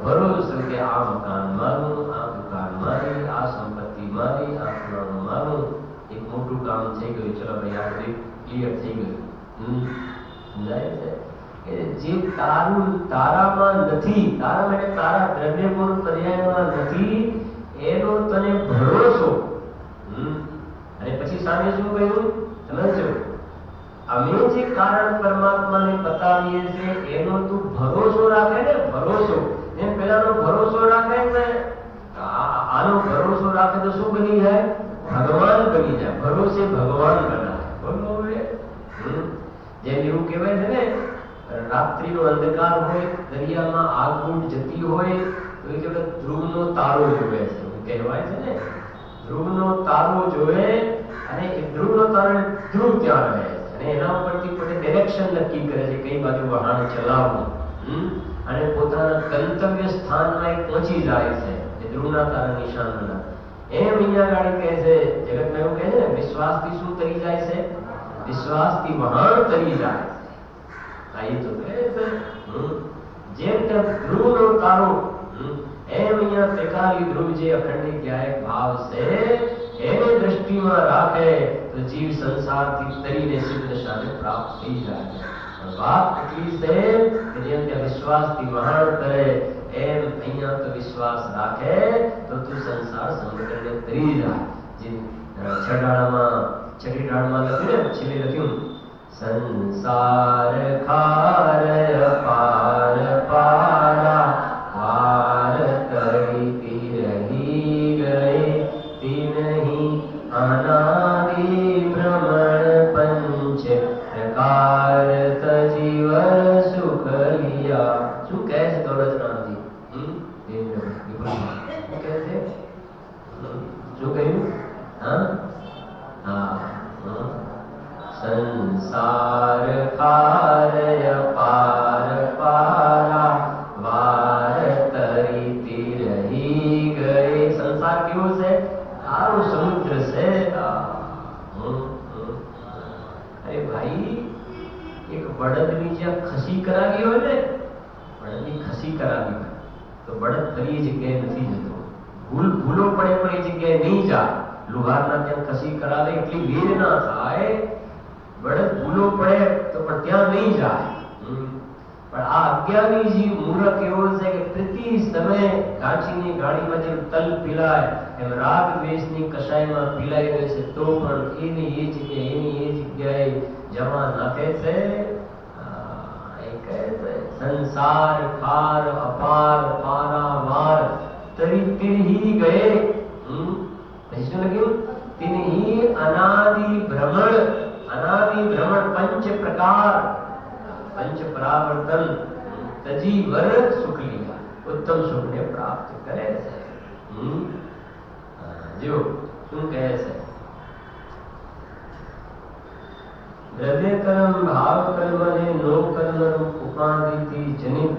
ભરોસો કે આ મકાન મારું, આ દુકાન મારી, આ સંપત્તિ મારી, આ ફલાણું મારું. એક મોટું કામ થઈ ગયું, ચલો ભાઈ આ બધું ક્લિયર થઈ ગયું. સમજાય છે કે જે તારું તારામાં નથી, તારા માટે તારા દ્રવ્ય ગુણ પર્યાયમાં નથી એનો તને ભરોસો. અને પછી સામે શું કહ્યું સમજો, અમે જે કારણ પરમાત્માને બતાવીએ છીએ એનો તું ભરોસો રાખે ને, ભરોસો એમ પેલાનો ભરોસો રાખે ને, આનો ભરોસો રાખે તો શું બની જાય? ભગવાન બની જાય. ભરોસે ભગવાન બનાવે. બરોબર. જેમ એવું કહેવાય છે ને, રાત્રિનો અંધકાર હોય, દરિયામાં આગબૂટ જતી હોય તો એ કહેવાય ધ્રુવનો તારો જોવે છે, કહેવાય છે ને. ધ્રુવનો તારો જોવે અને એ ધ્રુવનો તારો ધ્રુવ ત્યાં રહે છે અને એના ઉપરથી પોતે ડિરેક્શન નક્કી કરે છે કઈ બાજુ વહાણ ચલાવવું અને પોતાના ગંતવ્ય સ્થાનમાં પહોંચી જાય છે. એ ધ્રુવના તારા નિશાન બના. એમ અહીંયા ગાડી કહે છે, જગતમાં એવું કહે છે ને, વિશ્વાસથી શું તરી જાય છે? વિશ્વાસથી વહાણ તરી જાય છે. આ એ તો કહે છે જેમ તેમ ધ્રુવનો તારો, એમ અહીંયા ત્રિકાલી ધ્રુવ જે અખંડિત જ્ઞાયક ભાવ છે એને દ્રષ્ટિમાં રાખે તો જીવ સંસારથી તરીને સિદ્ધ શાને પ્રાપ્ત થઈ જાય. વાત એટલી છે કે જેમ ત્યાં વિશ્વાસથી વહાણ કરે એમ અહીંયા તો વિશ્વાસ રાખે તો તું સંસાર સમુદ્રને તરી જાય. જે છઠ્ઠી ડાળમાં લખ્યું ને, છેલ્લે લખ્યું संसार खार अपार पारा वार तरीती रही गए तीनही अनादि भ्रमण पंच प्रकार तजीवर सुख लिया। શું કહે છે દોલતરામજી? શું કહે છે? શું કહ્યું? संसार खार अपार पारा वार तरीती रही गए। संसार કેવો છે? આરો સમુદ્ર છે। અરે ભાઈ, એક બળદની જ્યાં ખસી કરાવી હોય ને, બળદની ખસી કરાવી હોય તો બળદ ફરી એ જગ્યાએ નથી જતો, ભૂલો પડે પણ એ જગ્યાએ નહીં જાય। લુહારના ત્યાં ખસી કરાવે એટલી વીર ના થાય, બળદ ભૂલો પડે તો પણ ત્યાં નહીં જાય। પણ આ અજ્ઞાની જીવ મૂર્ખ એવો છે કે પ્રતિ સમય કાચીની ગાડીમાં જેમ તલ પીલાય એમ રાગ દ્વેષની કષાયમાં પીલાઈ રહે છે, તો પણ એની એ જગ્યાએ જવા નાખે છે। એ કહે છે સંસાર ખાર અપાર પારાવાર તરી ही गए। શું લખ્યું? तिन्ही अनादि भ्रमण पंच प्रकार पंच परावर्तन तजी वर सुख लिया, उत्तम सुख ने प्राप्त करे છે। જો શું કહે છે? દ્રવ્ય કર્મ ભાવ કર્મ ને નો કર્મ રૂપ ઉપાધિથી જનિત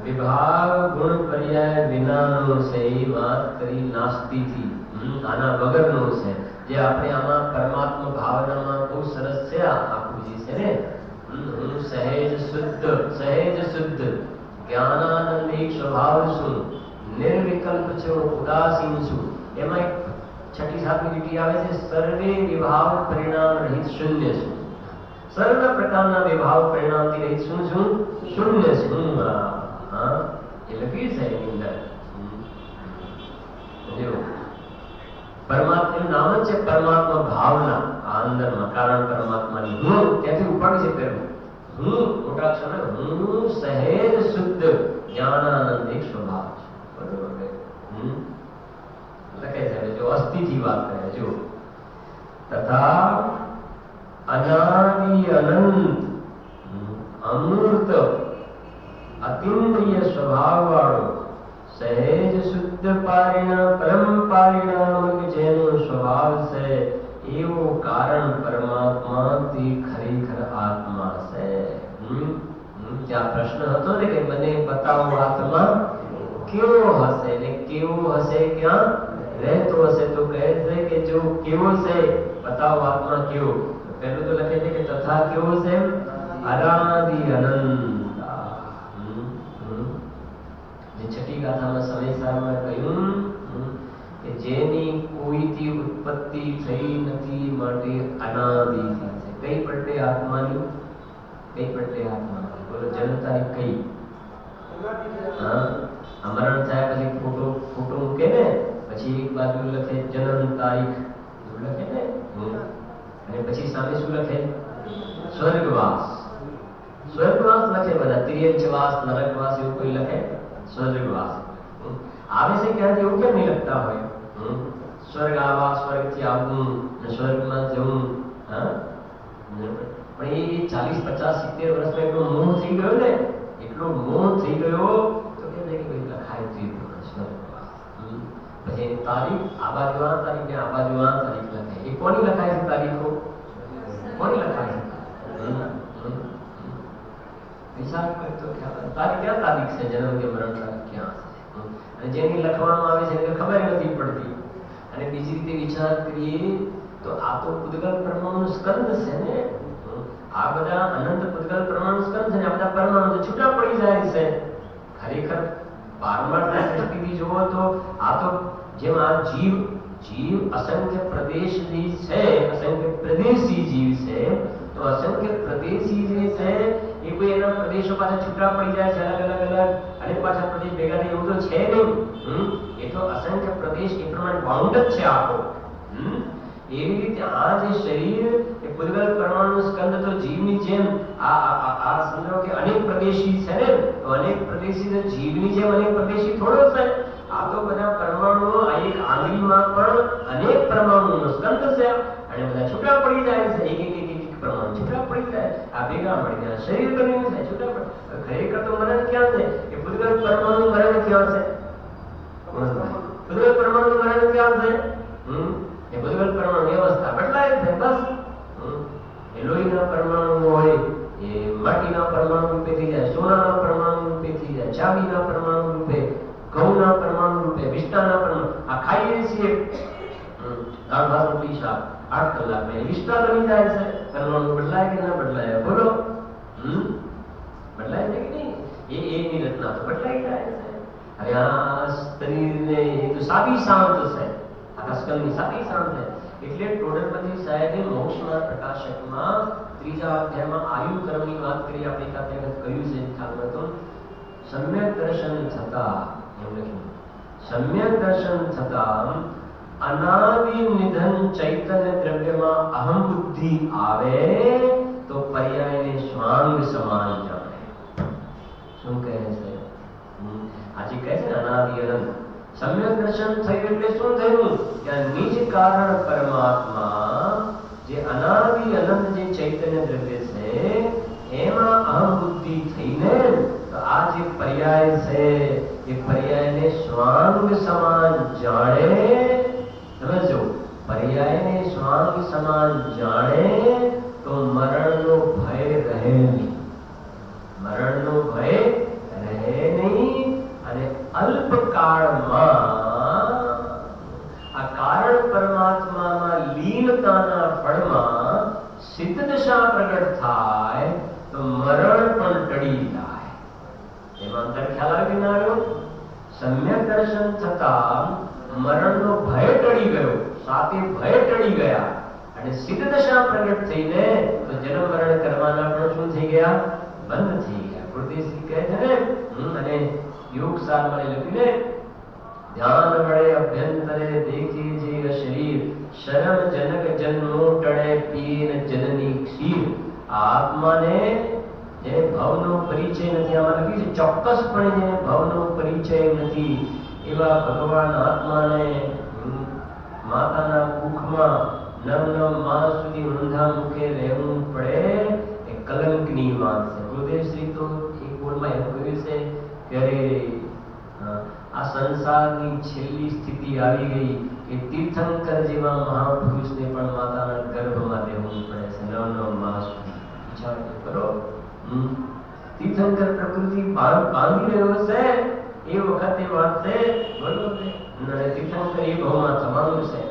વિભાગ ગુણ પર્યાય વિનાનો છે એ વાત કરી નાસ્તીથી। આના વગરનો છે જે આપણે આમાં પરમાત્મા ભાવનામાં બહુ સરસ છે। આખું જે છે ને, હું સહેજ શુદ્ધ જ્ઞાનાનંદિક સ્વભાવ છું, નિર્વિકલ્પ છું, ઉદાસીન છું। એમાં એક છઠ્ઠી સાતમી લીટી આવે છે સર્વે વિભાવ પરિણામ રહિત શૂન્ય છું। સર્વ પ્રકારના વિભાવ પરિણામથી રહિત શું છું? શૂન્ય છું। એ લખ્યું છે એની અંદર। જો પરમાત્માનું નામ જ છે પરમાત્મા ભાવના। આ અંદરમાં કારણ પરમાત્માની હું ત્યાંથી ઉપાડી છે પહેલું હું મોટા અક્ષર હું સહેજ શુદ્ધ જ્ઞાનાનંદિક સ્વભાવ છે। બરોબર લખે છે જો અસ્થિથી વાત કરે। જો તથા અનાદિ અનંત અમૂર્ત અતિન્દ્રિય સ્વભાવ વાળો સહેજ શુદ્ધ પારિણા પરમ પારિણામિક જેનો સ્વભાવ છે એવો કારણ પરમાત્માથી ખરેખર આત્મા છે। ત્યાં પ્રશ્ન હતો ને કે મને બતાવો આત્મા કેવો હશે ને કેવો હશે, ક્યાં રહેતો હશે? તો કહે છે કે જો કેવો છે બતાવો આત્મા કેવો। પહેલું તો લખે છે કે તથા કેવો છે? અનાદિ અનંત। છઠ્ઠી ગાથામાં સમયસારમાં કહ્યું કે જેની કોઈથી ઉત્પત્તિ થઈ નથી માટે અનાદિ છે। કઈ પડે આત્માની? કઈ પડે આત્માની? બોલો જન્મ તારીખ કઈ? મરણ થયા પછી ફોટો મૂકે ને, પછી એક બાજુ લખે જન્મ તારીખ લખે ને, અને પછી સામે શું લખે? સ્વર્ગવાસ લખે બધા। તિર્યંચવાસ, નરકવાસ એવું કોઈ લખે? સ્વર્ગવાસ આવે છે ક્યાંથી? એવું કેમ નહીં લખતા હોય? સ્વર્ગ આવા, સ્વર્ગથી આવવું, સ્વર્ગમાં જવું। પણ એ 40, 50, 70 વર્ષમાં એટલો મોહ થઈ ગયો ને, એટલો મોહ થઈ ગયો તો કે ભાઈ લખાય સ્વર્ગવાસ। પછી એની તારીખ આ બાજુ આ તારીખ ને આ બાજુ આ તારીખ લખાય। એ કોની લખાય છે તારીખો? કોની લખાય છે? વિચાર કરતો તારીખ ક્યાં તારીખ છે? જન્મ કે મરણ તારીખ ક્યાં છે? અને જેની લખવામાં આવે છે એને ખબર નથી પડતી। અને બીજી રીતે વિચાર કરીએ તો આ તો પૂતગલ પરમાણુ સ્કંદ છે ને, આ બધા અનંત પૂતગલ પરમાણુ સ્કંદ છે ને, આ બધા પરમાણુ છૂટા પડી જાય છે। ખરેખર પારમાર્થની દ્રષ્ટિથી જુઓ તો આ તો જેમ આ જીવ અસંખ્ય પ્રદેશી છે, અસંખ્ય પ્રદેશી જીવ છે, તો અસંખ્ય પ્રદેશી જે છે એ કોઈ એના પ્રદેશો પાછા છૂટા પડી જાય છે અલગ અને પાછા પ્રદેશ ભેગા થાય એવું તો છે નહીં। એ તો અસંખ્ય પ્રદેશ એ પ્રમાણે બાઉન્ડ જ છે આખો। એવી રીતે આ જે શરીર એ પૂતગલ પરમાણુ સ્કંદ તો જીવની જેમ આ સમજો કે અનેક પ્રદેશી છે ને, તો અનેક પ્રદેશી તો જીવની જેમ અનેક પ્રદેશી થોડો છે. આ તો બધા પરમાણુઓ આ એક આંગળીમાં પણ અનેક પરમાણુનો સ્કંદ છે અને બધા છૂટા પડી જાય છે. એક એક એક પરમાણુ છૂટા પડી જાય, આ ભેગા મળી જાય શરીર બન્યું છે, છૂટા પડે. ખરેખર તો મરણ ક્યાં છે? એ પૂતગલ પરમાણુ મરણ ક્યાં છે? પૂતગલ પરમાણુ મરણ ક્યાં છે? એ પૂતગલ પરમાણુ અવસ્થા બદલાય છે બસ. એ લોહીના પરમાણુ હોય એ માટીના પરમાણુ રૂપે થઈ જાય, સોનાના પરમાણુ રૂપે થઈ જાય, ચાંદીના પરમાણુ રૂપે, ઘઉંના પરમાણુ રૂપે, વિષ્ટાના પરમાણુ. આ ખાઈએ છીએ દાળ ભાત રોટલી શાક 8 કલાકમાં વિષ્ટા બની જાય છે. પરમાણુ બદલાય કે ના બદલાય? બોલો. બદલાય છે કે નહીં? એની રચના તો બદલાઈ જાય છે. હવે આ શરીરને એ તો સાદી શાંત છે, આ સ્કંદની સાદી શાંત છે. એટલે ટોડરમલ સાહેબે મોક્ષના પ્રકાશકમાં 3જા અધ્યાયમાં આયુ કર્મની વાત કરી. આપણે સાથે કહ્યું છે ખ્યાલ હતો. સમ્યક દર્શન થતા એમ લખ્યું, સમ્યક દર્શન થતા અનાદિ નિધન ચૈતન્ય દ્રવ્યમાં અહમ બુદ્ધિ આવે તો પર્યાયને સ્વાંગ સમાન જાણે. શું કહે છે? આજે કહે છે અનાદિ અનંત. સમ્યક દર્શન થયું એટલે શું થયું? કે નિજ કારણ પરમાત્મા જે અનાદિ અનંત જે ચૈતન્ય દ્રવ્ય છે એમાં અહમ બુદ્ધિ થઈને તો આ જે પર્યાય છે એ પર્યાયને સ્વાંગ સમાન જાણે. સમજો, પર્યાયને સ્વાંગ સમાન જાણે તો મરણનો ભય રહે નહીં. મરણનો ભય રહે નહીં. અને અલ્પકાળમાં આ કારણ પરમાત્મામાં લીનતાના ફળમાં સિદ્ધ દશા પ્રગટ થાય તો મરણ પણ ટળી જાય. એમાં અંતર ખ્યાલ આવે કે ના આવ્યો? સમ્યક દર્શન થતા મરણનો ભય ટળી ગયો, સાથે ભય ટળી ગયા અને સિદ્ધ દશા પ્રગટ થઈને તો જન્મ મરણ કરવાના પણ શું થઈ ગયા? બંધ થઈ ગયા. ગુરુદેવજી કહે છે ને, અને યોગ સારમાં લખ્યું ને, ધ્યાન વડે અભ્યંતરે દેખી જે શરીર શરમ જનક જન્મો ટળે પીન જનની ક્ષીર. આત્માને જેને ભાવનો પરિચય નથી, આમાં લખ્યું છે ચોક્કસપણે જેને ભાવનો પરિચય નથી એવા ભગવાન આત્માને માતાના કુખમાં 9 માસ સુધી ઊંધા મુખે રહેવું પડે એ કલંકની વાત છે. ગુરુદેવશ્રી તો એક બોલમાં એવું કહ્યું છે કે આ સંસારની છેલ્લી સ્થિતિ આવી ગઈ કે તીર્થંકર જેવા મહાપુરુષને પણ માતાના ગર્ભમાં રહેવું પડે છે 9 માસ સુધી. વિચાર કરો, તીર્થંકર પ્રકૃતિ બાંધી રહ્યો છે એ વખતે વાત છે. બરોબર, તીર્થંકર એ ભાવમાં થવાનું છે,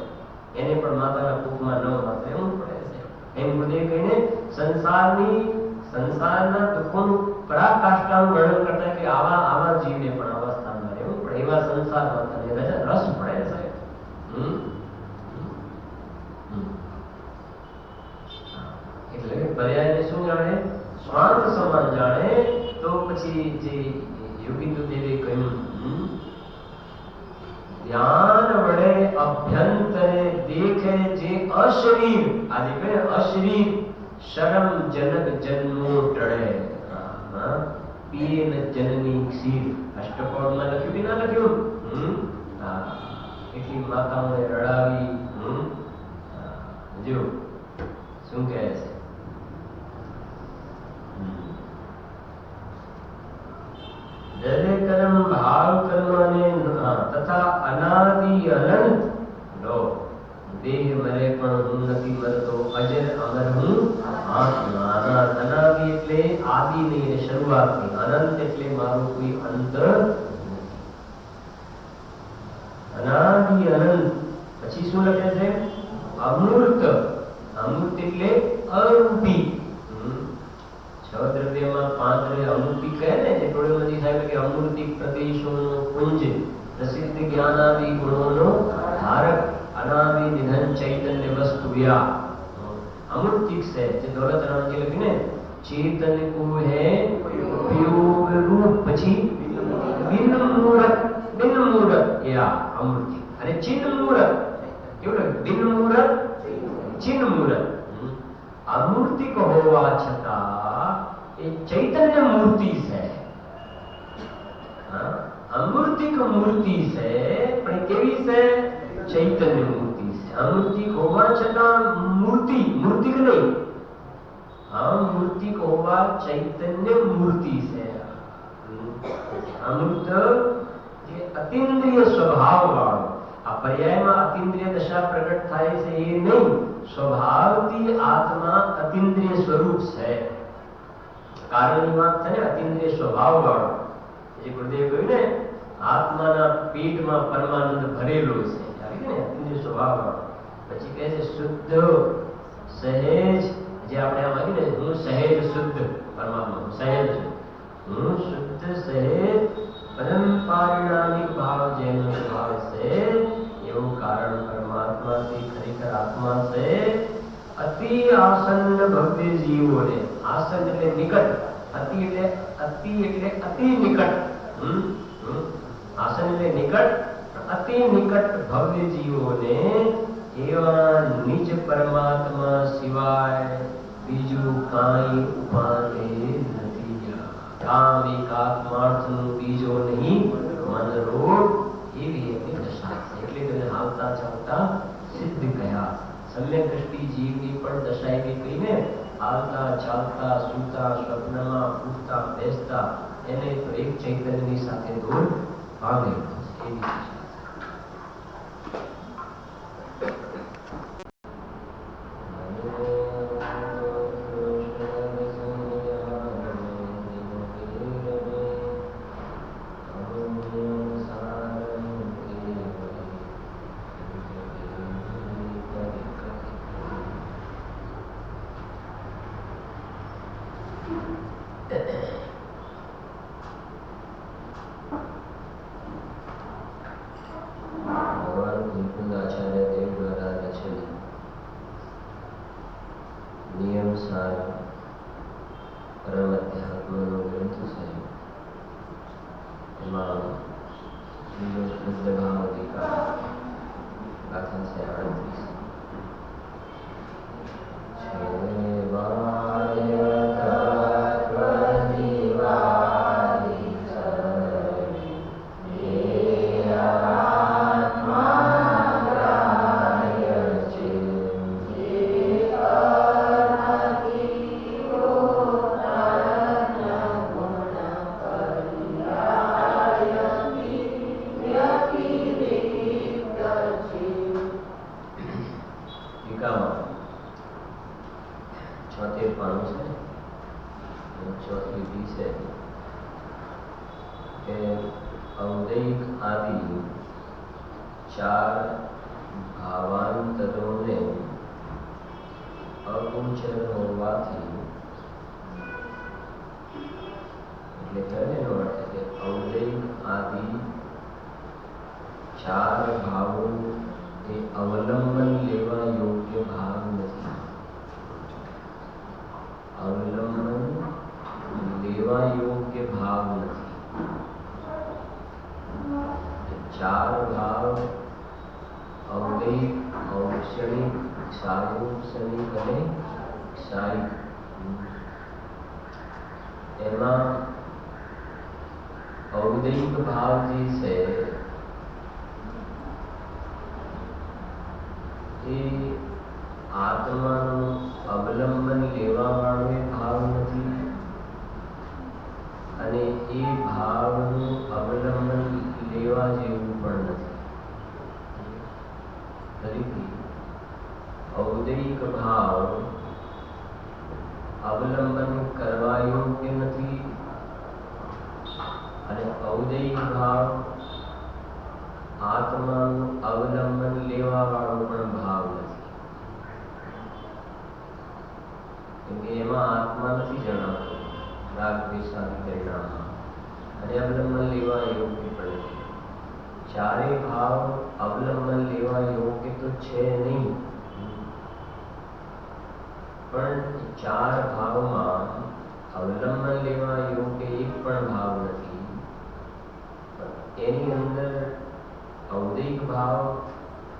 એને પણ માતાના કુખમાં 9 માસ રહેવું પડે છે. એમ ગુરુદેવ કહીને સંસારના દુઃખોનું પરાકાષ્ઠાનું વર્ણન કરતા કે આવા જીવને પણ આવા સ્થાનમાં રહેવું પડે, એવા સંસારમાં તને રસ પડે છે. એટલે પર્યાયને શું જાણે? સ્વાંગ સમાન જાણે. તો પછી જે યોગીન્દ્ર દેવે કહ્યું, ધ્યાન વડે અભ્યંતરે દેખે જે અશરીર, આજે કહે અશરીર શરમ જનક જન્મો ટળે પીન જનની ક્ષીર. અષ્ટકોણમાં લખ્યું કે ના લખ્યું? એટલી માતાઓને રડાવી. જો શું કહે છે? દરેક કર્મ ભાવ કર્મને તથા અનાદિ અનંત લો દેહ મરે પણ હું નથી મરતો, અજર અમર હું આત્મા. અનાદિ એટલે આદિ નહીં, શરૂઆત નહીં. અનંત એટલે મારું કોઈ અંત. અનાદિ અનંત. પછી શું લખે છે? અમૂર્ત. અમૂર્ત એટલે અરૂપી. 6 દ્રવ્યમાં 5 દ્રવ્ય અમૂર્તિ કહે ને, જે ટોળેમાંથી સાહેબ કે અમૂર્તિક પ્રદેશોનો પુંજ, પ્રસિદ્ધ જ્ઞાનાદિ ગુણોનો ધારક, અનાદિ નિધન ચૈતન્ય વસ્તુ વ્યા. अमूर्तिक से दौलत राम जी लगी ने चेतन को है उपयोग रूप પછી બિન મૂરત या अमूर्ति અને ચિન્ન મૂરત કેવું બિન મૂરત ચિન્ન મૂર્ત અમૂર્તિક હોવા છતાં એ ચૈતન્ય મૂર્તિ છે. અમૂર્તિક મૂર્તિ છે પણ કેવી છે? ચૈતન્ય મૂર્તિ છે. અમૂર્તિક હોવા છતાં મૂર્તિક નહીં, અમૂર્તિક હોવા ચૈતન્ય મૂર્તિ છે. અમૃત જે અતિન્દ્રિય સ્વભાવ વાળો, આ પર્યાયમાં અતિન્દ્રિય દશા પ્રગટ થાય છે એ નહીં, સ્વભાવથી આત્મા અતિન્દ્રિય સ્વરૂપ છે. કારણની વાત છે ને, અતિન્દ્રિય સ્વભાવ વાળો. જે ગુરુદેવ કહ્યું ને, આત્માના પેટમાં પરમાનંદ ભરેલો છે, આવી ને અતિન્દ્રિય સ્વભાવ વાળો. પછી કહે છે શુદ્ધ સહેજ, જે આપણે આમ આવી ને, હું સહેજ શુદ્ધ પરમાત્મા, હું સહેજ છું, હું શુદ્ધ સહેજ પરમ પારિણામિક ભાવ જેનો સ્વભાવ છે એવું કારણ પરમાત્માથી ખરેખર આત્મા છે. અતિ આસન્ન ભવ્ય જીવોને, આસન એટલે નિકટ, અતિ એટલે અતિ નિકટ, આસન એટલે નિકટ, અતિ નિકટ ભવ્ય જીવોને એવા નિજ પરમાત્મા સિવાય બીજું કાંઈ ઉપાધિ નથી. કામ એકાત્માર્થનું બીજો નહીં મનરોગ, એવી એની દશા છે. એટલે તેને હાલતા ચાલતા સિદ્ધ કહ્યા. સમ્યક દ્રષ્ટિ જીવની પણ દશા એવી કહીને, હાલતા ચાલતા સૂતા સ્વપ્નમાં ઉઠતા બેસતા એને તો એક ચૈતન્યની સાથે દૂર પામે એવી દશા.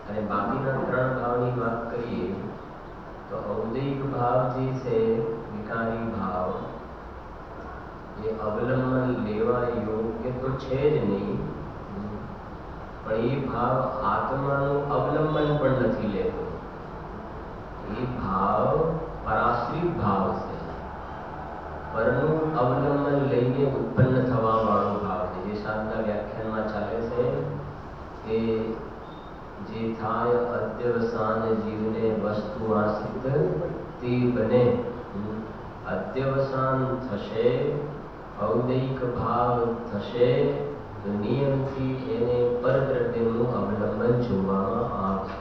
અને બાકીના ત્રણ ભાવની વાત કરીએ તો ઔદૈક ભાવ જે છે વિકારી ભાવ એ અવલંબન લેવા યોગ્ય તો છે જ નહીં, પણ એ ભાવ આત્માનું અવલંબન પણ નથી લેતો. એ ભાવ પરાશ્રિત ભાવ છે, પરનું અવલંબન લઈને ઉત્પન્ન થવા વાળો ભાવ છે. જે સાતના વ્યાખ્યાનમાં ચાલે છે કે જે થાય અધ્યવસાન જીવને વસ્તુ આશ્રિત તે બને. અધ્યવસાન થશે, ઔદૈક ભાવ થશે તો નિયમથી એને પરદ્રવ્યનું અવલંબન જોવામાં આવશે.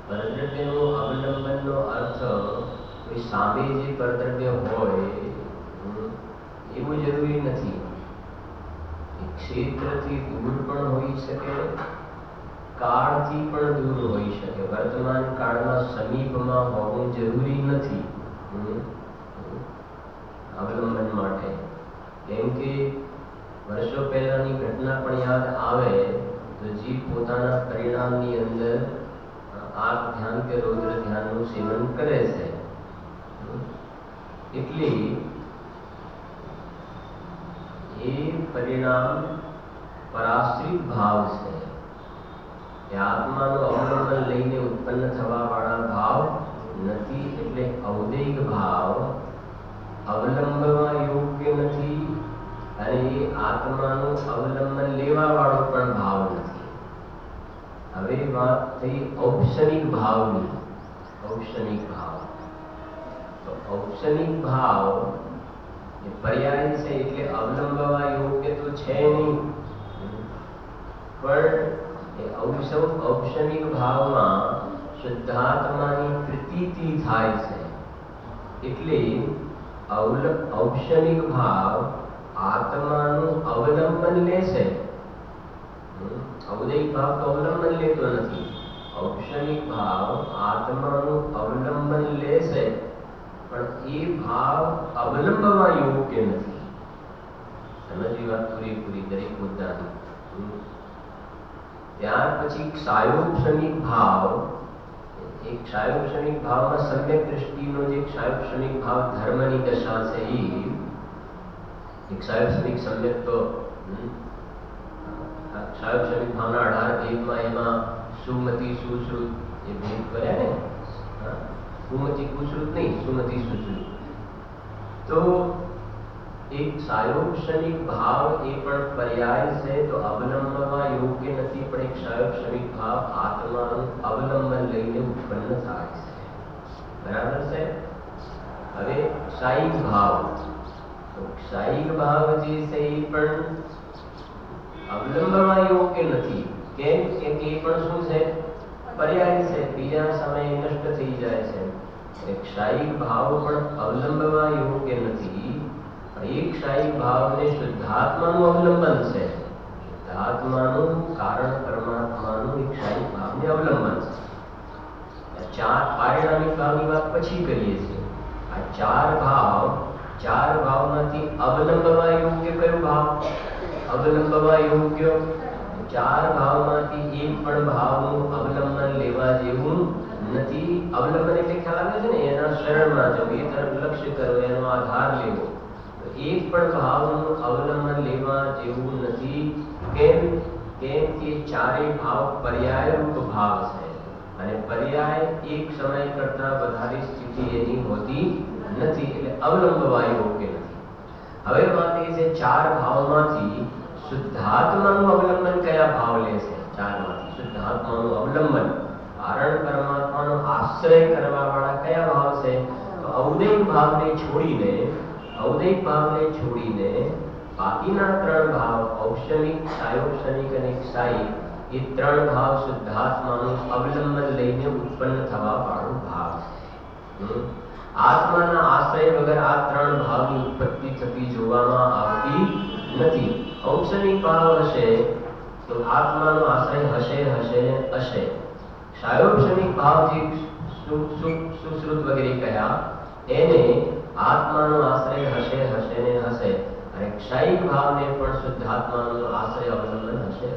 પરદ્રવ્યનું અવલંબનનો અર્થ કોઈ સામે જે પરદ્રવ્ય હોય એવું જરૂરી નથી. ક્ષેત્રથી દૂર પણ હોઈ શકે, કાળથી પણ દૂર હોઈ શકે. વર્તમાન કાળમાં સમીપમાં હોવું જરૂરી નથી અવલંબન માટે. કેમ કે વર્ષો પહેલાની ઘટના પણ યાદ આવે તો જીવ પોતાના પરિણામની અંદર આંખ ધ્યાન કે રૌદ્ર ધ્યાનનું સેવન કરે છે. એટલે એ પરિણામ પરાશ્રિત ભાવ છે. એ આત્માનું અવલંબન લઈને ઉત્પન્ન થવા વાળા ભાવ નથી. એટલે ઔદૈક ભાવ અવલંબવા યોગ્ય નથી અને એ આત્માનું અવલંબન લેવા વાળો પણ ભાવ નથી. હવે વાત થઈ ઔપસનિક ભાવની. ઔપસનિક ભાવ તો ઔપસનિક ભાવ એ પર્યાય છે, એટલે અવલંબવા યોગ્ય તો છે નહીં, પણ એ ઔપસનિક ભાવમાં શુદ્ધાત્માની પ્રતીતિ થાય છે. એટલે ઔપસનિક ભાવ આત્માનું અવલંબન લેશે. ઔદૈક ભાવ તો અવલંબન લેતો નથી. ઔપસનિક ભાવ આત્માનું અવલંબન લેશે, પણ એ ભાવ અવલંબવા યોગ્ય નથી. સમજવી વાત પૂરેપૂરી દરેક મુદ્દાની. ત્યાર પછી ક્ષાયોપસનિક ભાવ. એક ક્ષાયોપસનિક ભાવમાં સમ્યક દૃષ્ટિનો જે ક્ષાયોપસનિક ભાવ ધર્મની દશા છે એ એક ક્ષાયોપસનિક સમ્યક તો ક્ષાયોપસનિક ભાવના 18 ભેદમાં એમાં સુમતિ સુશ્રુત એ ભેદ કર્યા ને. સુમતિ કુશ્રુત નહીં, સુમતિ સુશ્રુત. તો એક ક્ષાયોપસનિક ભાવ એ પણ પર્યાય છે, તો અવલંબવા યોગ્ય નથી, પણ એક ક્ષાયોપસનિક ભાવ આત્માનું અવલંબન લઈને ઉત્પન્ન થાય છે. બરાબર છે. હવે ક્ષાયિક ભાવ. તો ક્ષાયિક ભાવ જે છે એ પણ અવલંબવા યોગ્ય નથી. કેમ કે એ પણ શું છે? પર્યાય છે, બીજા સમયે નષ્ટ થઈ જાય છે. ક્ષાયિક ભાવ પણ અવલંબવા યોગ્ય નથી. એક ક્ષાયિક ભાવને શુદ્ધાત્માનું અવલંબન છે. શુદ્ધાત્માનું કારણ પરમાત્માનું એક ક્ષાયિક ભાવને અવલંબન છે. ચાર પારિણામિક ભાવની વાત પછી કરીએ છીએ. આ ચાર ભાવમાંથી અવલંબવા યોગ્ય કયો ભાવ? અવલંબવા યોગ્ય ચાર ભાવમાંથી એક પણ ભાવનું અવલંબન લેવા જેવું નથી. અવલંબન એટલે ખ્યાલ આવે છે ને, એના શરણમાં જવું, એ તરફ લક્ષ્ય કરવો, એનો આધાર લેવો. એક પણ ભાવનું અવલંબન લેવા જેવું નથી. કેમ કે ચારેય ભાવ પર્યાયરૂપ ભાવ છે, અને પર્યાય એક સમય કરતા વધારે સ્થિતિ એની હોતી નથી, એટલે અવલંબવા યોગ્ય નથી. હવે વાત એ છે, ચાર ભાવમાંથી શુદ્ધાત્માનું અવલંબન કયા ભાવ લેશે? ચારમાંથી શુદ્ધાત્માનું અવલંબન કારણ પરમાત્માનો આશ્રય કરવા વાળા કયા ભાવ છે? તો ઔદૈક ભાવને છોડીને બાકીના ત્રણ ભાવ ઔપસનિક, ક્ષાયોપસનિક અને ક્ષાયિક, એ ત્રણ ભાવ શુદ્ધાત્માનું અવલંબન લઈને ઉત્પન્ન થવા વાળો ભાવ છે. આત્માના આશ્રય વગર આ ત્રણ ભાવની ઉત્પત્તિ થતી જોવામાં આવતી નથી. ઔપસનિક ભાવ હશે તો આત્માનો આશ્રય હશે. ક્ષાયોપસનિક ભાવ જે સુશ્રુત વગેરે કયા, એને આત્માનો આશ્રય હશે. અને ક્ષાયિક ભાવને પણ શુદ્ધાત્માનો આશ્રય અવલંબન હશે.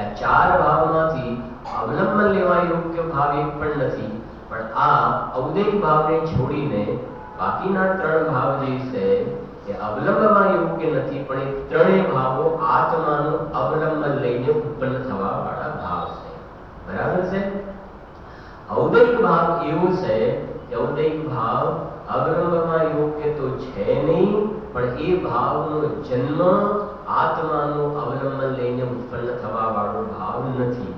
આ ચાર ભાવમાંથી અવલંબન લેવા યોગ્ય ભાવ એક પણ નથી, પણ આ ઔદૈહિક ભાવને છોડીને બાકીના ત્રણ ભાવ જે છે એ અવલંબમાં યોગ્ય નથી, પણ એ ત્રણેય ભાવો આત્માનું અવલંબન લઈને ઉત્પન્ન થવા વાળા ભાવ છે. બરાબર છે? ઔદૈહિક ભાવ એવું છે કે ઔદૈહિક ભાવ અવલંબમાં યોગ્ય તો છે નહીં, પણ એ ભાવનો જન્મ આત્માનું અવલંબન લઈને ઉત્પન્ન થવા વાળો ભાવ નથી.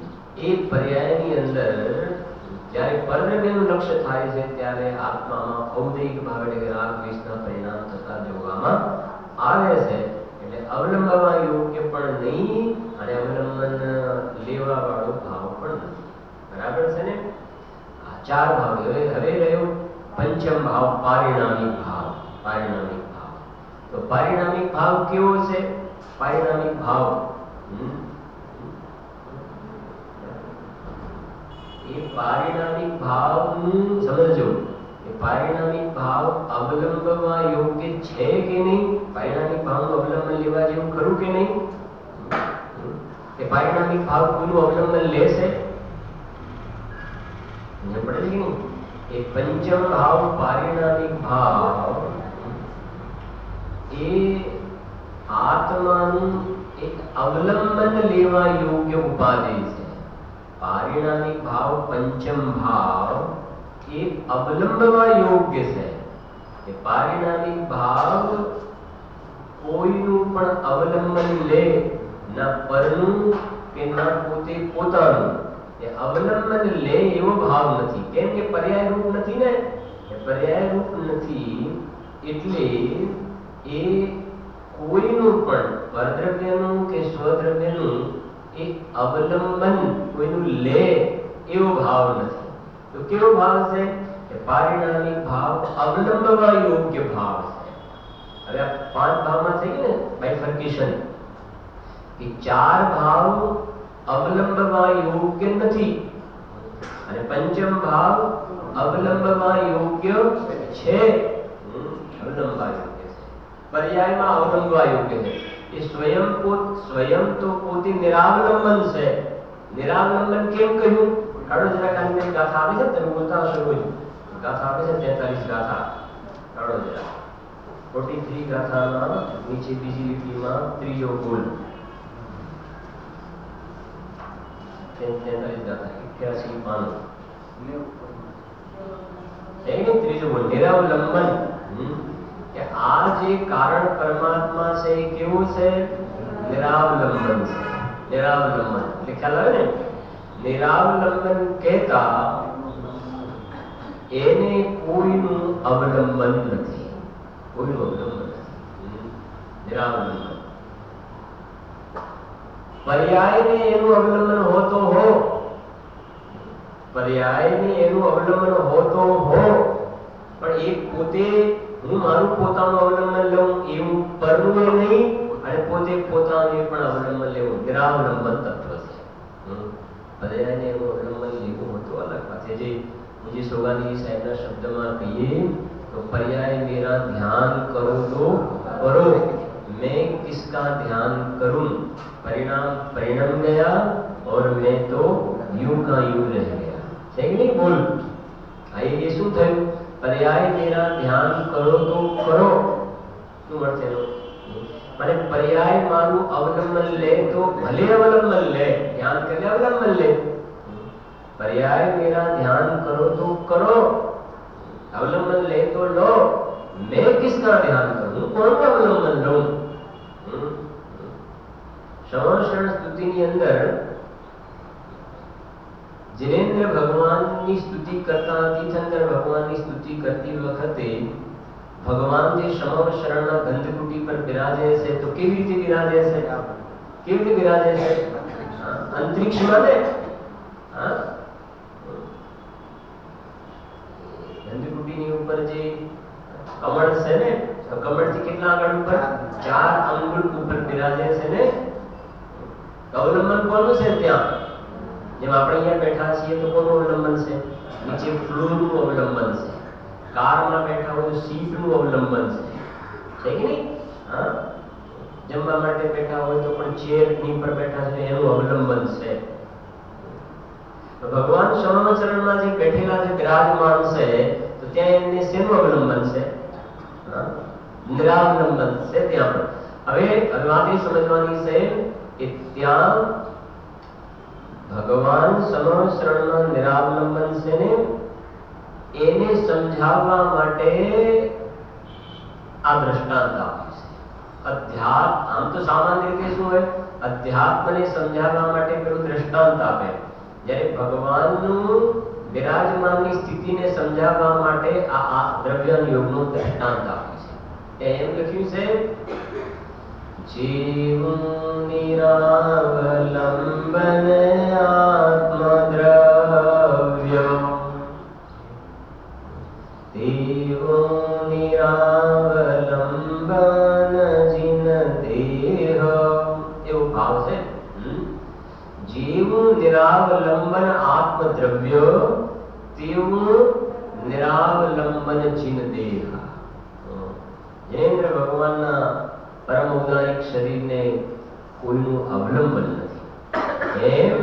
એ પર્યાયની અંદર જ્યારે પરદ્રવ્યનું લક્ષ્ય થાય છે ત્યારે આત્મામાં ઔદૈહિક ભાવ એટલે કે રાગ દ્વેષના પરિણામ થતા જોવામાં આવે છે. એટલે અવલંબમાં યોગ્ય પણ નહીં અને અવલંબન લેવા વાળો ભાવ પણ નથી. બરાબર છે ને? આ ચાર ભાવ. હવે રહ્યો પંચમ ભાવ, પારિણામિક ભાવ. પારિણામિક ભાવ તો પારિણામિક ભાવ કેવો છે? પારિણામિક ભાવ એ પારિણામિક ભાવનું સમજો. એ પારિણામિક ભાવ અવલંબમાં યોગ્ય છે કે નહીં? પારિણામિક ભાવનું અવલંબન લેવા જેવું ખરું કે નહીં? એ પારિણામિક ભાવ કોઈનું અવલંબન લેશે? પડે કે નહીં? એ પંચમ ભાવ પારિણામિક ભાવ એ આત્માનું એક અવલંબન લેવા યોગ્ય ઉપાધિ છે. પારિણામિક ભાવ પંચમ ભાવ એ અવલંબવા યોગ્ય છે. એ પારિણામિક ભાવ કોઈનું પણ અવલંબન લે, ના પરનું કે ના પોતે પોતાનું. એ અવલંબન લે એવો ભાવ નથી. કેમ કે પર્યાય રૂપ નથી ને? એ પર્યાય રૂપ નથી એટલે એ કોઈનું પણ પરદ્રવ્યનું કે સ્વદ્રવ્યનું એ અવલંબન કોઈનું લે એવો ભાવ નથી. તો કેવો ભાવ છે? કે પારિણામિક ભાવ અવલંબવા યોગ્ય ભાવ છે. હવે આ પાંચ ભાવમાં થઈ ગયું ને બાયફર્કેશન, કે ચાર ભાવ અવલંબવા યોગ્ય નથી અને પંચમ ભાવ અવલંબવા યોગ્ય છે. અવલંબવા યોગ્ય છે, પર્યાયમાં અવલંબવા યોગ્ય છે. એ સ્વયં તો પોતે નિરાવલંબન છે. નિરાવલંબન કેમ કહ્યું? કાઢો જરા. કાલની ગાથા આવે છે, તમે બોલતા હશો રોજ. ગાથા આવે છે 43 ગાથા. કાઢો જરા. 43 ગાથામાં નીચે બીજી લીટીમાં ત્રીજો બોલ. 43 ગાથા 81 પાનું. ત્રીજો બોલ નિરાવલંબન. કે આ જે કારણ પરમાત્મા છે એ કેવું છે? નિરાવલંબન છે. નિરાવલંબન એટલે ખ્યાલ આવે ને? નિરાવલંબન કહેતા એને કોઈનું અવલંબન નથી. કોઈનું અવલંબન નથી. નિરાવલંબન. પર્યાયને એનું અવલંબન હોતો હો, પર્યાયને એનું અવલંબન હોતો હો, પણ એ પોતે હું મારું પોતાનું અવલંબન લઉં એવું પરનું નહીં અને પોતે પોતાનું પણ અવલંબન લેવું નિરાવલંબન તત્વ છે. પર્યાયને એનું અવલંબન લેવું હોતું અલગ વાત છે. જે मुझे सोगानी साहिबના શબ્દમાં કહીએ તો पर्याय मेरा ध्यान करो तो करो, मैं किसका ध्यान करूं, परिणाम परिणम गया और मैं तो यूं का यूं रह गया. છે કે નહીં? બોલ. આ એ શું થયું? पर्याय मेरा ध्यान करो तो करो. શું મળશે એનો? અને पर्याय મારું અવલંબન લે તો ભલે અવલંબન લે, ધ્યાન કરે અવલંબન લે. पर्याय मेरा ध्यान करो तो करो, अवलंबन ले तो लो, मैं किसका ध्यान करूं, कौन का अवलंबन लूं? श्रवण स्तुति ની અંદર जिनेन्द्र ભગવાનની સ્તુતિ કરતા તીર્થંકર ભગવાનની સ્તુતિ કરતી વખતે ભગવાન જે સમવ શરણના ગંધકુટી પર બિરાજે છે તો કેવી રીતે બિરાજે છે? કેવી રીતે બિરાજે છે? અંતરિક્ષમાં ને. હા, ગંધકુટીની ઉપર જે કમળ છે ને, તો કમળથી કેટલા આગળ ઉપર? 4 અંગુલ ઉપર બિરાજે છે ને. અવલંબન કોનું છે ત્યાં? જેમ આપણે અહીંયા બેઠા છીએ તો કોનું અવલંબન છે? નીચે ફ્લોરનું અવલંબન છે. કારમાં બેઠા હોય તો સીટનું અવલંબન છે. છે કે નહીં? હા, જમવા માટે બેઠા હોય તો પણ ચેરની પર બેઠા છે એનું અવલંબન છે. સમવચરણમાં જે બેઠેલા જે બિરાજમાન છે તો ત્યાં એમને શેનું અવલંબન છે? નિરાવલંબન છે ત્યાં પણ. હવે વાત એ સમજવાની છે કે ત્યાં ભગવાન સમવચરણમાં નિરાવલંબન છે ને એને સમજાવવા માટે આ દ્રષ્ટાંત આપ્યું છે. અધ્યાત્મ આમ તો સામાન્ય રીતે શું હોય, અધ્યાત્મને સમજાવવા માટે પેલું દ્રષ્ટાંત આપે. જ્યારે ભગવાનનું બિરાજમાનની સ્થિતિને સમજાવવા માટે આ દ્રવ્યાન યોગનું દ્રષ્ટાંત આપ્યું છે. એમ લખ્યું છે, જીવ નિરાવલંબન આત્મદ્રવ્ય દેવ નિરાવલંબન જીન દેહ, એવો ભાવ છે. જીવ નિરાવલંબન આત્મદ્રવ્ય તેવું નિરાવલંબન જીન દેહ. જૈનેન્દ્ર ભગવાનના પરમ ઔદારિક શરીરને કોઈનું અવલંબન નથી. એમ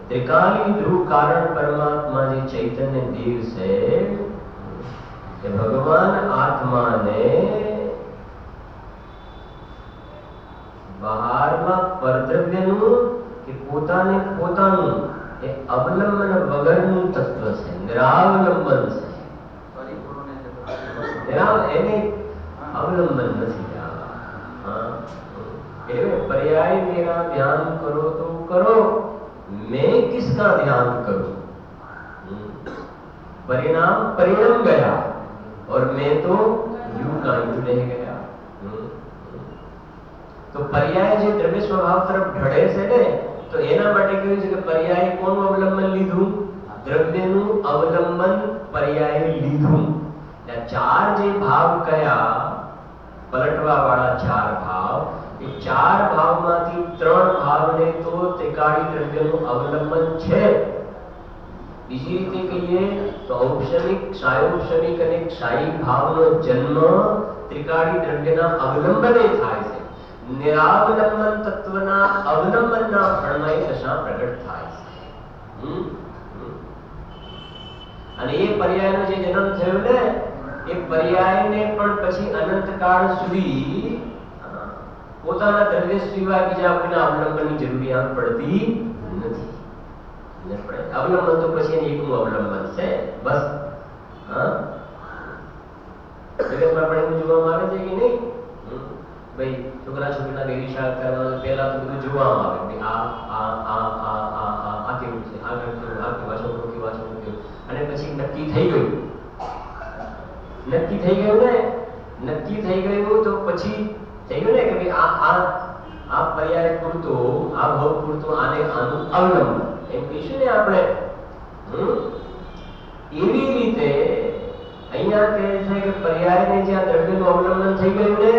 ત્રિકાલી ધ્રુવ કારણ પરમાત્મા જે ચૈતન્ય દેવ છે એ ભગવાન આત્માને બહારમાં પરદ્રવ્યનું કે પોતાને પોતાનું એ અવલંબન વગરનું તત્વ છે, નિરાવલંબન છે. એને અવલંબન નથી. पर्याय मेरा ध्यान करो तो करो, मैं किसका ध्यान करूं? परिणाम परिणम गया और मैं तो यूं का यूं रह गया. તો પર્યાય જે દ્રવ્ય સ્વભાવ તરફ ઢળે છે ને, તો એના માટે કહ્યું છે કે પર્યાય કોનું અવલંબન લીધું? દ્રવ્યનું અવલંબન પર્યાય લીધું. ચાર જે ભાવ કયા, પલટવા વાળા ચાર ભાવ, એ ચાર ભાવમાંથી ત્રણ ભાવને તો ત્રિકાળી દ્રવ્યનું અવલંબન છે. બીજી રીતે કહીએ તો ઔપશમિક, સાયૌપશમિક અને ક્ષાયી ભાવનો જન્મ ત્રિકાળી દ્રવ્યના અવલંબને થાય છે. નિરાવલંબન તત્વના અવલંબનના ફળમાં એ દશા પ્રગટ થાય છે. અને એ પર્યાયનો જે જન્મ થયો ને, એ પર્યાયને પણ પછી અનંતકાળ સુધી પોતાના દ્રવ્ય સિવાય બીજા કોઈના અવલંબનની જરૂરિયાત પડતી નથી. અવલંબન તો પછી એનું એકનું અવલંબન છે બસ. જગતમાં પણ એવું જોવામાં આવે છે કે નહીં? ભાઈ છોકરા છોકરીના વેલી શાળા કરવા પહેલા તો બધું જોવામાં આવે કે આ કેવું છે, આ કેવું, આ કેવા છોકરો કેવા છોકરો કેવું, અને પછી નક્કી થઈ ગયું ને, નક્કી થઈ ગયું તો પછી થઈ ગયું ને કે ભાઈ આ પર્યાય પૂરતો, આ ભાવ પૂરતો આને આનું અવલંબન એમ કહીશું ને આપણે. એવી રીતે અહીંયા કહે છે કે પર્યાયને જ્યાં દ્રવ્યનું અવલંબન થઈ ગયું ને,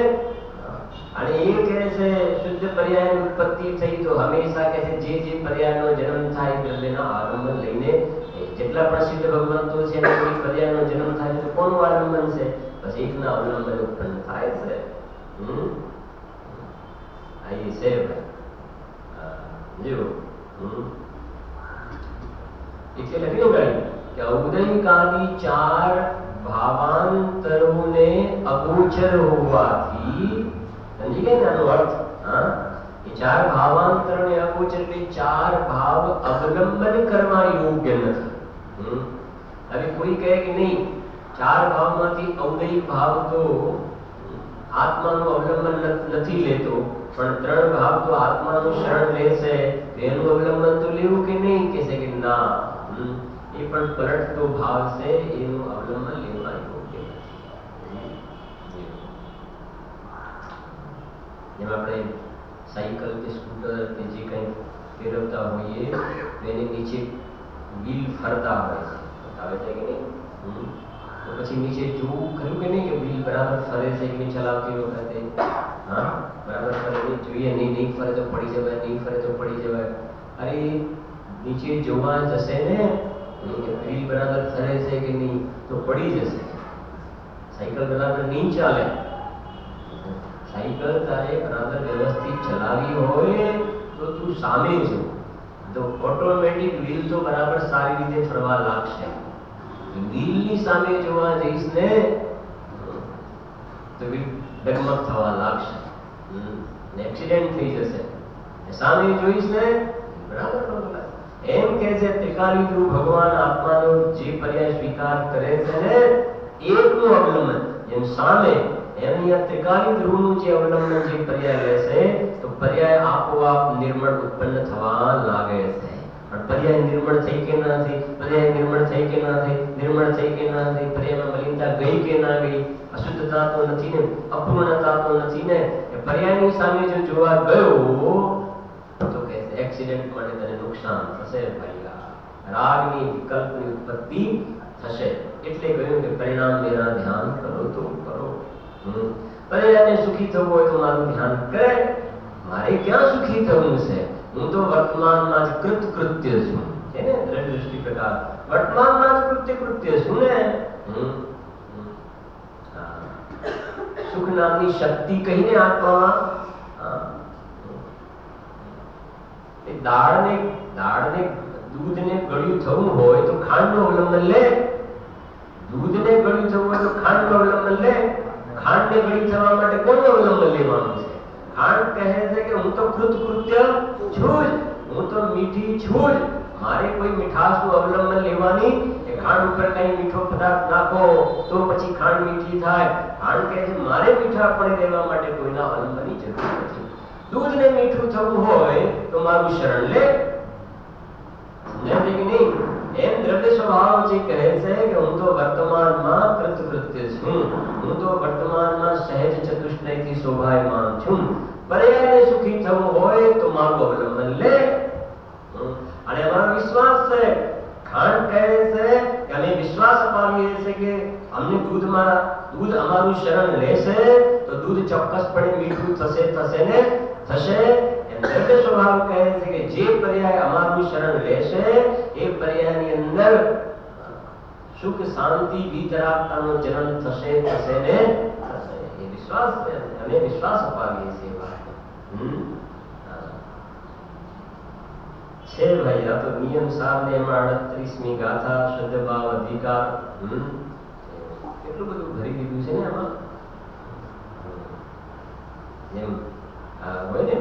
અને એ કહે છે શુદ્ધ પર્યાયની ઉત્પત્તિ થઈ તો હંમેશા કહે છે જે પર્યાયનો જન્મ થાય દ્રવ્યના આલંબન લઈને, જેટલા પણ સિદ્ધ ભગવંતો છે એને કોઈ પર્યાયનો જન્મ થાય તો કોનું આલંબન છે? બસ એકના અવલંબન ઉત્પન્ન થાય છે. આ એ છે ભાઈ જો. એટલે લખી ગયું કે ઔદયિકાદી ચાર ભાવાંતરોને અગોચર હોવાથી, સમજી ગયા ને આનો અર્થ? એ ચાર ભાવાંતરોને અગોચર એટલે ચાર ભાવ અવલંબન કરવા યોગ્ય નથી. હવે કોઈ કહે કે નહીં, ચાર ભાવમાંથી ઔદયિક ભાવ તો આત્માનું અવલંબન નથી લેતો, પણ ત્રણ ભાવ તો આત્માનું શરણ લેશે, એનું અવલંબન તો લેવું કે નહીં? કે છે કે ના, એ પણ પલટતો ભાવ છે, એનું અવલંબન લેવા યોગ્ય નથી. જેમ આપણે સાયકલ કે સ્કૂટર કે જે કંઈ ફેરવતા હોઈએ તો એની નીચે વ્હીલ ફરતા હોય છે, આવે છે કે નહીં? તો પછી નીચે જોવું ખરું કે નહીં કે વ્હીલ બરાબર ફરે છે કે નહીં ચલાવતી વખતે? બરાબર ફરે નહીં, જોઈએ નહીં ફરે તો પડી જવાય, નહીં ફરે તો પડી જવાય. અરે નીચે જોવા જશે ને કે વ્હીલ બરાબર ફરે છે કે નહીં, તો પડી જશે. સાયકલ બરાબર નહીં ચાલે. સાયકલ તારે બરાબર વ્યવસ્થિત ચલાવી હોય તો તું વસ્તુ સામે જો તો ઓટોમેટિક વ્હીલ તો બરાબર સારી રીતે ફરવા લાગશે. વ્હીલની સામે જોવા જઈશ ને તો વ્હીલ ડગમગ થવા લાગશે, એક્સિડન્ટ થઈ જશે. સામે જોઈશ ને બરાબર. એમ કે છે ત્રિકાલી ધ્રુવ ભગવાન આત્માનો જે પર્યાય સ્વીકાર કરે છે ને એકનું અવલંબન, જેમ સામે એમ અહીંયા ત્રિકાલી ધ્રુવનું જે અવલંબન જે પર્યાય લેશે તો પર્યાય આપોઆપ નિર્મળ ઉત્પન્ન થવા લાગે છે. પણ પર્યાય નિર્મળ થઈ કે ના થઈ, પર્યાય નિર્મળ થઈ કે ના થઈ, નિર્મળ થઈ કે ના થઈ, પર્યાયમાં મલિનતા ગઈ કે ના ગઈ, અશુદ્ધતા તો નથી ને, અપૂર્ણતા તો નથી ને, એ પર્યાયની સામે જો જોવા ગયો તો કે એક્સિડન્ટ માટે તને નુકસાન થશે ભાઈલા, રાગની વિકલ્પની ઉત્પત્તિ થશે. એટલે કહ્યું કે પરિણામ મેરા ધ્યાન કરો તો કરો. પર્યાયને સુખી થવું હોય તો મારું ધ્યાન કરે. મારે ક્યાં સુખી થવું છે? હું તો વર્તમાનમાં જ કૃત્ય છું, છે ને દ્રષ્ટિ પ્રકાર વર્તમાનમાં જ કૃત્ય છું ને. સુખ નામની શક્તિ કહીને આત્મામાં દાળને દૂધને ગળ્યું થવું હોય તો ખાંડનું અવલંબન લે. દૂધને ગળ્યું થવું હોય તો ખાંડનું અવલંબન લે. ખાંડને ગળી થવા માટે કોનું અવલંબન લેવાનું છે? ખાંડ કહે છે કે હું તો કૃત્ય છું જ, હું તો મીઠી છું જ, મારે કોઈ મીઠાશનું અવલંબન લેવાની, એ ખાંડ ઉપર કઈ મીઠો પદાર્થ નાખો તો પછી ખાંડ મીઠી થાય. ખાંડ કહે છે મારે મીઠાપણ લેવા માટે કોઈના અવલંબનની જરૂર નથી. દૂધને મીઠું થવું હોય તો મારું શરણ લે. સમજાય કે નહીં? એમ દ્રવ્ય સ્વભાવ જે કહે છે કે હું તો વર્તમાનમાં કૃત્ય છું, હું તો વર્તમાનમાં સહેજ ચતુષ્ટયથી શોભાયમાન છું. પર્યાયને સુખી થવું હોય તો મારું અવલંબન લે. અને અમારો વિશ્વાસ છે, ખાંડ કહે છે કે અમે વિશ્વાસ અપાવીએ છીએ કે અમને દૂધ અમારું શરણ લેશે તો દૂધ ચોક્કસપણે મીઠું થશે ને થશે. દ્રવ્ય સ્વભાવ કહે છે કે જે પર્યાય અમારું શરણ લેશે એ પર્યાયની અંદર સુખ શાંતિ વિતરાગતાનો જન્મ થશે ને થશે. એ વિશ્વાસ છે, અમે વિશ્વાસ અપાવીએ છીએ. છે ભાઈ, આ તો નિયમ સાર ને એમાં 38મી ગાથા શુદ્ધ ભાવ અધિકાર કેટલું બધું ભરી દીધું છે ને આમાં. એમ હોય ને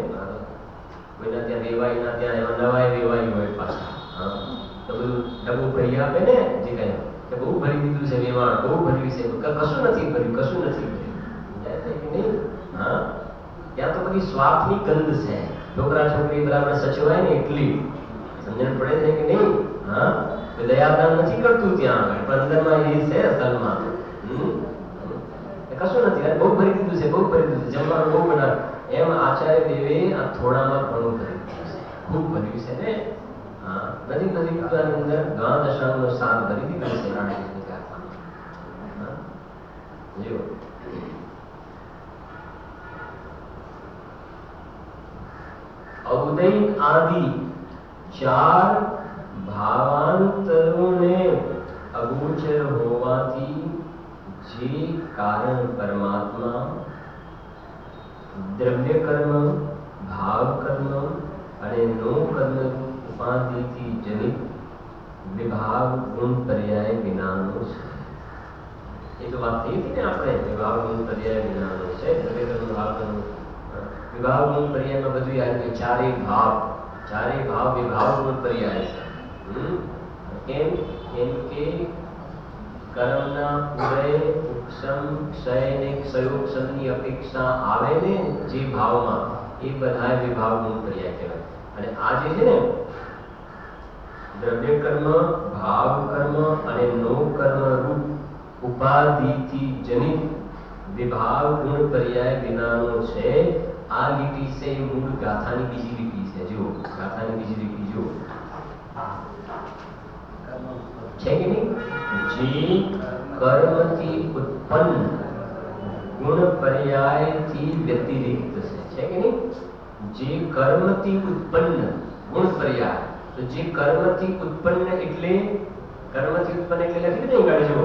કોઈના ત્યાં વેવાઈના ત્યાં એમાં નવાઈ વેવાઈ હોય પાછા, તો બધું ડબું ભરી આપે ને જે કઈ કે બહુ ભરી દીધું છે વેવાણ, બહુ ભર્યું છે, કશું નથી ભર્યું, કશું નથી ભર્યું. હા, ત્યાં તો બધી સ્વાર્થની ગંધ છે. છોકરા છોકરી બરાબર સચવાય ને એટલી સમજણ પડે છે કે નહીં? હા, દયાદાન નથી કરતું ત્યાં આગળ, પણ અંદરમાં એ છે અસલમાં. કશું નથી, બહુ ભરી દીધું છે, બહુ ભરી દીધું છે, જમવાનું બહુ બનાવ. એમ આચાર્ય દેવે આ થોડામાં ઘણું ભરી દીધું છે, ખૂબ ભર્યું છે ને. હા, નજીક અંદર ગાં દશાંગનો સાર ભરી દીધું છે. જો અવદૈક આદિ 4 ભાવાંતરોને અગોચર હોવાથી જે કારણ પરમાત્મા દ્રવ્ય કર્મ, ભાવ કર્મ અને નો કર્મ ઉપાધિથી જનિત વિભાગ ગુણ પર્યાય વિનાનો છે. એ તો વાત થઈ હતી ને આપણે, વિભાગ ગુણ પર્યાય વિનાનો છે. દ્રવ્ય કર્મ, ભાવ કર્મ, વિભાગ ગુણ પર્યાયમાં બધું યાદ કે ચારેય ભાવ વિભાગ ગુણ પર્યાય છે. કેમ કે કર્મના ઉદય, ઉપશમ, ક્ષય ને ક્ષયોક્ષમની અપેક્ષા આવે ને જે ભાવમાં, એ બધા વિભાગ ગુણ પર્યાય કહેવાય. અને આ જે છે ને દ્રવ્ય કર્મ, ભાવ કર્મ અને નો કર્મ રૂપ ઉપાધિથી જનિત વિભાગ ગુણ પર્યાય વિનાનો છે. આ લીટી છે મૂળ ગાથાની બીજી લીટી છે. જુઓ, ગાથાની બીજી લીટી જુઓ છે કે નહીં? જે કર્મથી ઉત્પન્ન ગુણ પર્યાયથી વ્યતિરિક્ત છે કે નહીં? જે કર્મથી ઉત્પન્ન ગુણ પર્યાય, તો જે કર્મથી ઉત્પન્ન એટલે લખી દે ને ગાડી. જુઓ,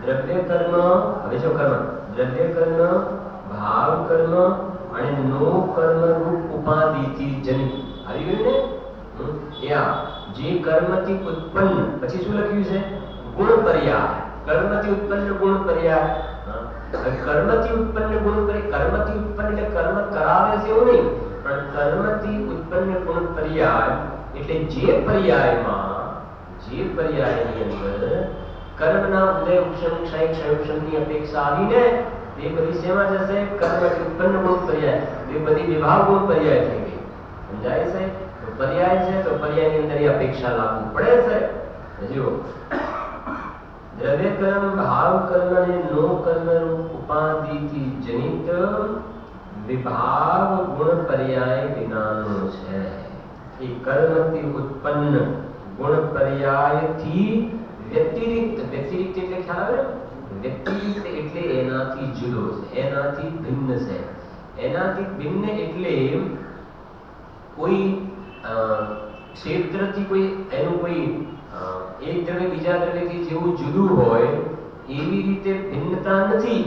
દ્રવ્ય કર્મ, હવે જો કર્મ, દ્રવ્ય કર્મ, ભાવ કર્મ અને નો કર્મ રૂપ ઉપાધિથી જનિત. આ આવી ગયું ને? યા જે કર્મથી ઉત્પન્ન, પછી શું લખ્યું છે? ગુણ પર્યાય. કર્મથી ઉત્પન્ન ગુણ પર્યાય. કર્મથી ઉત્પન્ન ગુણ પર્યાય, કર્મથી ઉત્પન્ન એટલે કર્મ કરાવે છે એવું નહીં, પણ કર્મથી ઉત્પન્ન ગુણ પર્યાય એટલે જે પર્યાયની અંદર કર્મના ઉદય ઉપશમ ક્ષય ક્ષયોપશમની અપેક્ષા આવીને એ બધી શેમાં જશે? કર્મથી ઉત્પન્ન ગુણ પર્યાય, એ બધી વિભાગ ગુણ પર્યાય થઈ ગઈ. સમજાય છે? તો પર્યાય છે તો પર્યાયની અંદર એ અપેક્ષા લાગુ પડે છે. જો દ્રવ્ય કર્મ ભાવ કર્મ અને નો કર્મ રૂપ ઉપાધિથી જનિત વિભાગ ગુણ પર્યાય વિનાનો છે. એ કર્મથી ઉત્પન્ન ગુણ પર્યાયથી વ્યતિરિક્ત, વ્યતિરિક્ત એટલે ખ્યાલ આવે? વ્યતિરિક્ત એટલે એનાથી જુદો છે, એનાથી ભિન્ન છે. એનાથી ભિન્ન એટલે કોઈ ક્ષેત્રથી કોઈ એનું કોઈ એક દ્રવ્ય બીજા દ્રવ્યથી જેવું જુદું હોય એવી રીતે ભિન્નતા નથી.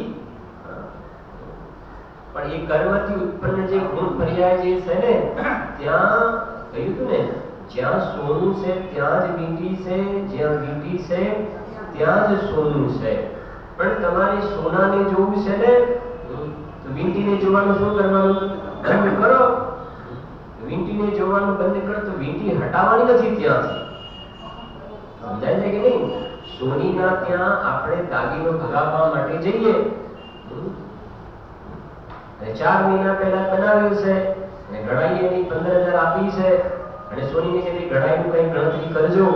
પણ એ કર્મથી ઉત્પન્ન જે ગુણ પર્યાય જે છે ને, ત્યાં કહ્યું હતું ને, જ્યાં સોનું છે ત્યાં જ વીંટી છે, જ્યાં વીંટી છે ત્યાં જ સોનું છે. પણ તમારે સોનાને જોવું છે ને તો વીંટીને જોવાનું શું કરવાનું? બંધ કરો. વીંટીને જોવાનું બંધ કરો તો વીંટી હટાવવાની નથી ત્યાંથી. સમજાય છે કે નહીં? સોનીના ત્યાં આપણે દાગીનો ભગાવવા માટે જઈએ અને 4 મહિના પહેલા બનાવ્યું છે અને ઘડાઈએ ની 15,000 આપી છે અને સોનીને કે ઘડાઈનું કઈ ગણતરી કરજો.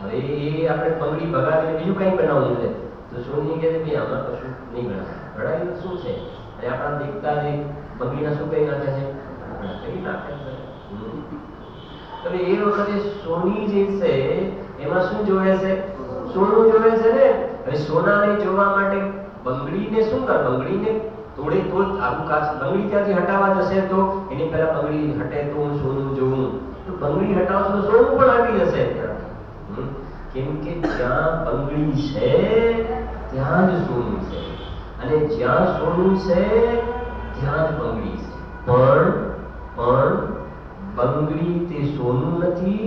હવે એ આપણે પંગડી ભગાવીને બીજું કઈ બનાવવું છે તો સોની કહે છે આમાં કશું નહીં ગણાય, ઘડાઈનું શું છે? અને આપણા દેખતા જ પંગડીના શું કઈ નાખે છે? કરી નાખે છે. હવે એ વખતે સોની જે છે એમાં શું જોવે છે? સોનું જોવે છે ને. હવે સોનાને જોવા માટે બંગડીને શું કર? બંગડીને તોડે તો જ આવું કાચ. બંગડી ત્યાંથી હટાવવા જશે તો એની પહેલા બંગડી હટે તો હું સોનું જોઉં, તો બંગડી હટાવશો તો સોનું પણ હટી જશે ત્યાંથી. કેમ કે જ્યાં બંગડી છે ત્યાં જ સોનું છે અને જ્યાં સોનું છે ત્યાં જ બંગડી છે. પણ બંગડી તે સોનું નથી,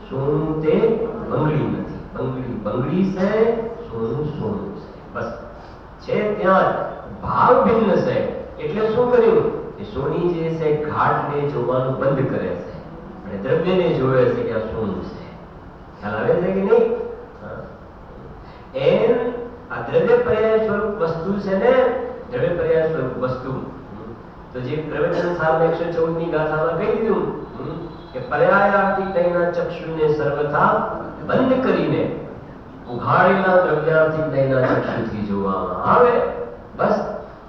સોનું તે બંગડી નથી. બંગડી બંગડી છે, સોનું સોનું છે. બસ છે ત્યાં ભાવ ભિન્ન છે. એટલે શું કર્યું? કે સોની જે છે ઘાટને જોવાનું બંધ કરે છે અને દ્રવ્યને જોવે છે કે આ સોનું છે. ખ્યાલ આવે છે કે નહીં? એમ આ દ્રવ્ય પર્યાય સ્વરૂપ વસ્તુ છે ને, દ્રવ્ય પર્યાય સ્વરૂપ વસ્તુ તો જે પ્રવચન સાલ 114 ની ગાથામાં કહી દીધું કે પર્યાયાર્થી દૈના ચક્ષુને સર્વથા બંધ કરીને ઉઘાડેલા દ્રવ્યાર્થી દૈના ચક્ષુથી જોવામાં આવે. બસ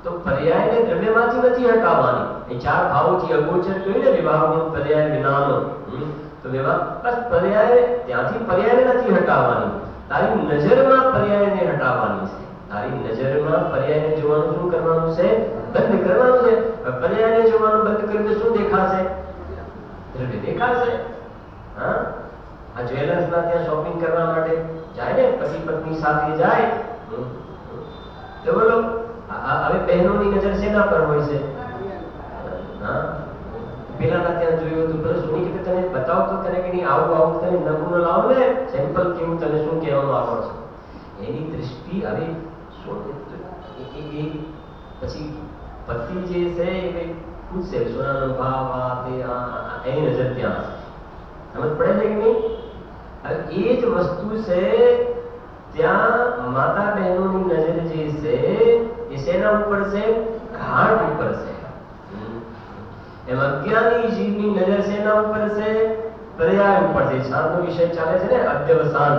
તો પર્યાયને દ્રવ્યમાંથી નથી હટાવવાની. એ 4 ભાવોથી અગોચર કહ્યું ને વિભાગનો પર્યાય વિનાનો. તો વિભાગ બસ પર્યાય ત્યાંથી પર્યાયને નથી હટાવવાની, તારી નજરમાં પર્યાયને હટાવવાની છે. તારી નજરમાં પર્યાયને જોવાનું શું કરવાનું છે? બંધ કરવાનું છે. પર્યાયને જોવાનું બંધ કરીને શું દેખાશે? દ્રવ્ય દેખાશે. હા, આ જ્વેલર્સના ત્યાં શોપિંગ કરવા માટે જાય ને, પતિ પત્ની સાથે જાય તો બોલો હવે બહેનોની નજર શેના પર હોય છે? હા, પેલાના ત્યાં જોયું હતું, પેલો સોની કે તને બતાવ તો તને કે નહીં આવું આવું તને નમૂનો લાવ ને સેમ્પલ કેવું તને શું કહેવાનું આવડે છે. એની દૃષ્ટિ હવે પછી પતિ જે છે એ પૂછશે સોનાનો ભાવ આ તે એની નજર ત્યાં સમજ પડે છે કે નહીં? હવે એ જ વસ્તુ છે ત્યાં માતા બહેનોની નજર જે છે એ શેના ઉપર છે? ઘાટ ઉપર છે. એમ અજ્ઞાની જીવની નજર શેના ઉપર છે? પર્યાય ઉપર છે. શાંતનો વિષય ચાલે છે ને, અધ્યવસાન.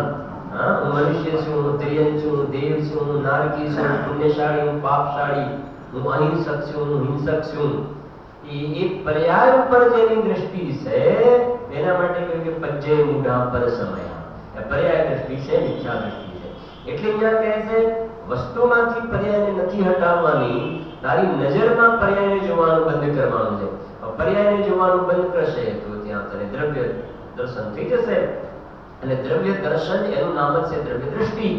હા, હું મનુષ્ય છું, હું ત્રિયન છું, હું દેવ છું, હું નારકી છું, હું પુણ્યશાળી, હું પાપશાળી, હું અહિંસક છું, હું હિંસક છું. એ પર્યાય ઉપર જેની દ્રષ્ટિ છે એના માટે કહ્યું કે પજ્જે મૂઢા પર સમય. પર્યાય દ્રષ્ટિ છે, મિથ્યા દ્રષ્ટિ છે. એટલે અહીંયા કહે છે વસ્તુમાંથી પર્યાયને નથી હટાવવાની, તારી નજરમાં પર્યાયને જોવાનું બંધ કરવાનું છે. પર્યાયને જોવાનું બંધ કરશે તો ત્યાં તને દ્રવ્ય દર્શન થઈ જશે. અને દ્રવ્ય દર્શન એનું નામ જ છે દ્રવ્ય દૃષ્ટિ.